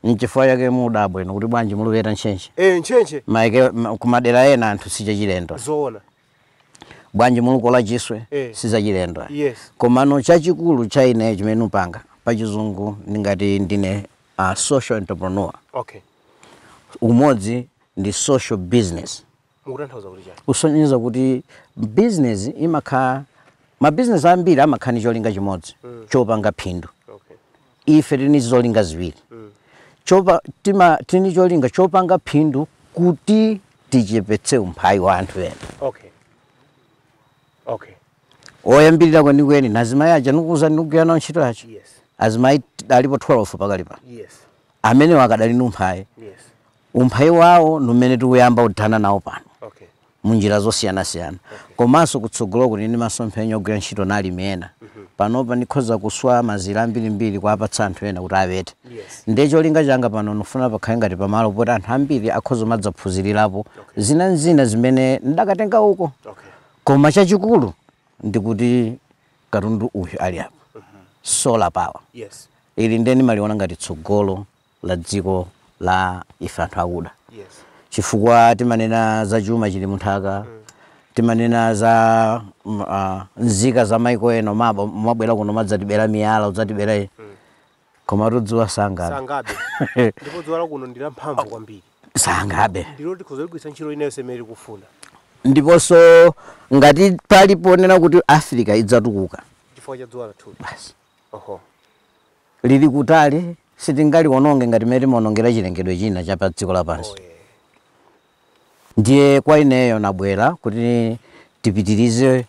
Nchifukwa chake mudabwa ino kuti bwanji muluveta nchenche. Nchenche. Maike kumadera ena anthu sichachilendo. Zona. Bwanji mulukola chiswe sizachilendo. Yes. Komano chachikulu cha ine chimene upanga pachizungu ndingati ndine social entrepreneur. Okay. Umodzi ndi social business. Mukutanthauza kuti chani? Usonyeza kuti business ma business ambiri amakhani cholinga chimodzi chopanga phindu. Okay. Ife tini zolinga ziwiri. Tini cholinga chopanga phindu kuti tichepetse umphawi wa anthu ena. Okay. Okay. Oyambirira kwenikweni nazimayi aja nukuza ndikugwira nawo ntchito yacho. Yes. Azimayi alipo 12 pakalipa. Yes. Amene wakadali numphawi. Yes. Umphawi wawo numene tikuyamba kuthana nawo pano. Okay. Munjira zosiyana-siyana. Komanso kutsogolo kuti ndi masomphenya ogwira ntchito nalimi ena. Panopa ndikhoza kuswa mazira ambirimbiri kwa apatsa anthu ena kuti apete. Yes. Ndiye cholinga changa pano nufuna pakhale ngati pamalo poti anthu ambiri akhoza madzaphunzirirapo zina zimene ndakatenga uko. Okay. Koma chachikulu ndikuti katundu uyu ali apo. Solar power. Yes. Ili ndeni maliona ngati tsogolo la dziko la ife anthu akuda. Yes. Chifukwa timanena za chuma chili munthaka. Timanena za nzika za maiko eno mabwera kuno madzatibera miyala udzatibera koma tudziwa sangabe. Ndipo dziwala kuno ndila mphamvu kwambiri. Sangabe. Ndilo tikhoza kugwisa ntchito ineyo semeri kufuna. Ndiponso ngati paliponena kuti Africa idzatukuka. Chifukwa cha dziwala tu. Basi. Oho. Lili kutali sitingali wononge ngati meri monongera chilengedwe china cha pa dziko lapansi. Ndiye kwa ineyo nabwera kuti tipitirize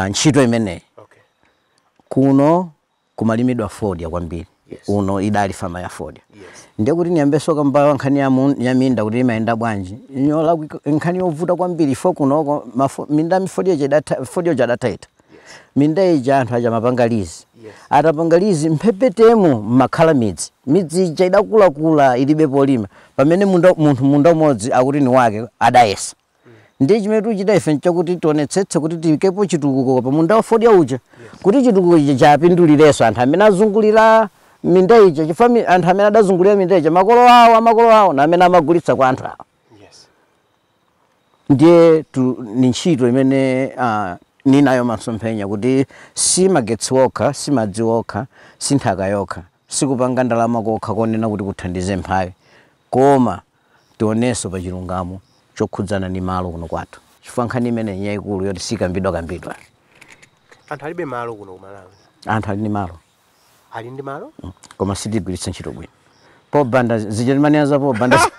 ntchito imeneyi. Okay. Kuno kumalimidwa fodya kwambiri. Yes. Uno idali fama ya fodya. Yes. Ndiye kuti niyambeso kamba nkhani ya minda kuti imayenda bwanji. Nyola nkhani yovuta kwambiri ifo kunoko minda fodya jadataita. Minda ija anthu aja mapangalizi. Yes. Atapangalizi mphepetemo makhala midzi ija idakula ilibe polima pamene munthu munda umodzi akuti ni wake adayesa. Ndiye chimene tuchita ife nchakuti tionetsetse kuti tikepo chitukuko pa munda wa fodya uja kuti chitukuko ija chapindulireso anthu amene azungulira minda ija chifukwa anthu amene adazungulira minda ija makolo awo na amene amagulitsa kwa anthu awo. Yes. Ndiye ni ntchito imene ninayo masomphenya kuti si magetsi wokha, si madzi wokha, si nthaka yokha, sikupanga ndalama kokha konena kuti kuthandize mphawi, koma tionenso pa chilungamo chokhudzana ni malo kuno kwathu. Chifukwa nkhani imene yayikulu yoti sikambidwa. Anthu alibe malo kuno ku Malawi. Anthu ali ndi malo. Ali ndi malo? Koma sitigwiritsa ntchito bwino. Pobanda zija timanena za pobanda.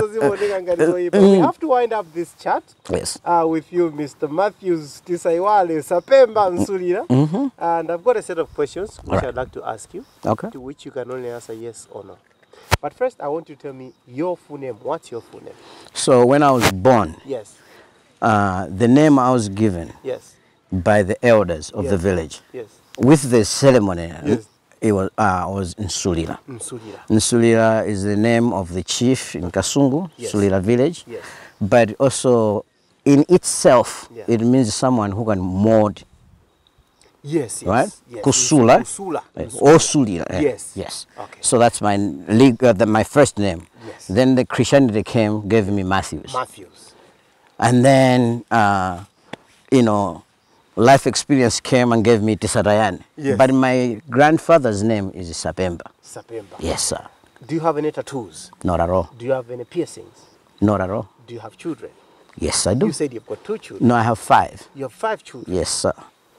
We have to wind up this chat. Yes. With you, Mr. Mathews Tisatayane Sapemba Msulira. And I've got a set of questions which I'd like to ask you. Okay. To which you can only answer yes or no. But first, I want you to tell me your full name. What's your full name? So when I was born, Yes. the name I was given Yes. by the elders of the village, Yes. with the ceremony, Yes. it was Msulira. Msulira. Msulira is the name of the chief in Kasungu, Yes. Msulira village. Yes. But also, in itself, Yeah. it means someone who can mold, Yes, yes. right? Yes. Kusula. Kusula. Or Sulira. Yes. Yes. Okay. So that's my my first name. Yes. Then the Christianity came, gave me Mathews. Mathews. And then, you know, life experience came and gave me Tisatayane. Yes. But my grandfather's name is Sapemba. Sapemba. Yes, sir. Do you have any tattoos? Not at all. Do you have any piercings? Not at all. Do you have children? Yes, I do. You said you've got 2 children. No, I have 5. You have 5 children. Yes, sir.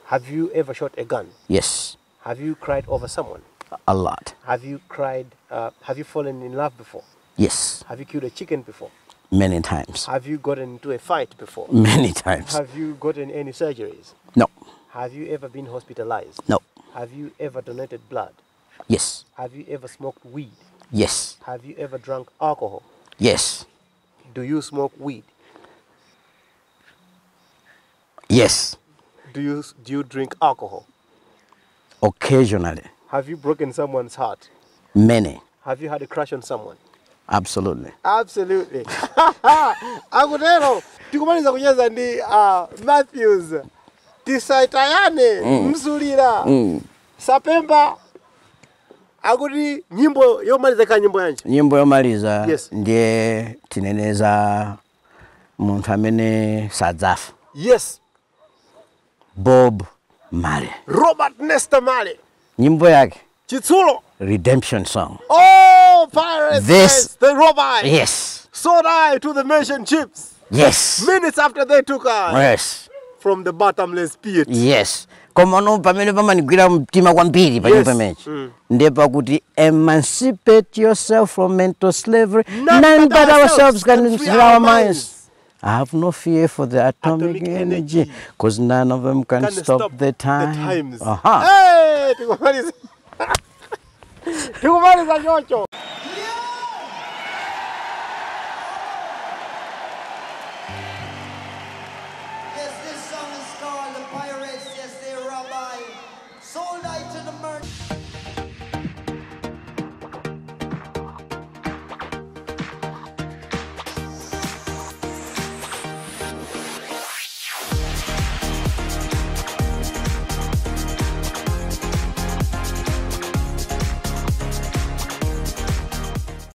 Have you ever shot a gun? Yes, Have you cried over someone? a lot. Have you cried? Have you fallen in love before? Yes, Have you killed a chicken before? many times. Have you gotten into a fight before? Many times. Have you gotten any surgeries? No, Have you ever been hospitalized? no. Have you ever donated blood? Yes, Have you ever smoked weed? yes, Have you ever drunk alcohol? yes, Do you smoke weed? yes. Do you drink alcohol? Occasionally. Have you broken someone's heart? Many. Have you had a crush on someone? Absolutely. Absolutely. Akutero tikumaliza kucheza ndi Mathews Tisatayane Msulira Sapemba. Akuti nyimbo yomaliza ka nyimbo yanje. Nyimbo yomaliza Yes. ndiye tineneza munthu amene sadzafa. Yes. Bob Marley. Robert Nesta Marley. Nyimbo yake Chitsulo. Redemption Song. Oh, pirates. This- They robbed I. Yes. Sold I to the merchant ships. Yes. Minutes after they took I Yes. from the bottomless pit. Yes. Koma no pamene pamanigwira mtima kwambiri pa nyimbo imenechi. Ndiye pakuti emancipate yourself from mental slavery. None but ourselves can free our minds. I have no fear for the atomic energy, because none of them can stop the time. times. Aha. Hey, tikumaliza. Tikumaliza chocho. Yes, this song is called The Pirates. Yes, they rob I. Sold I to the merchant.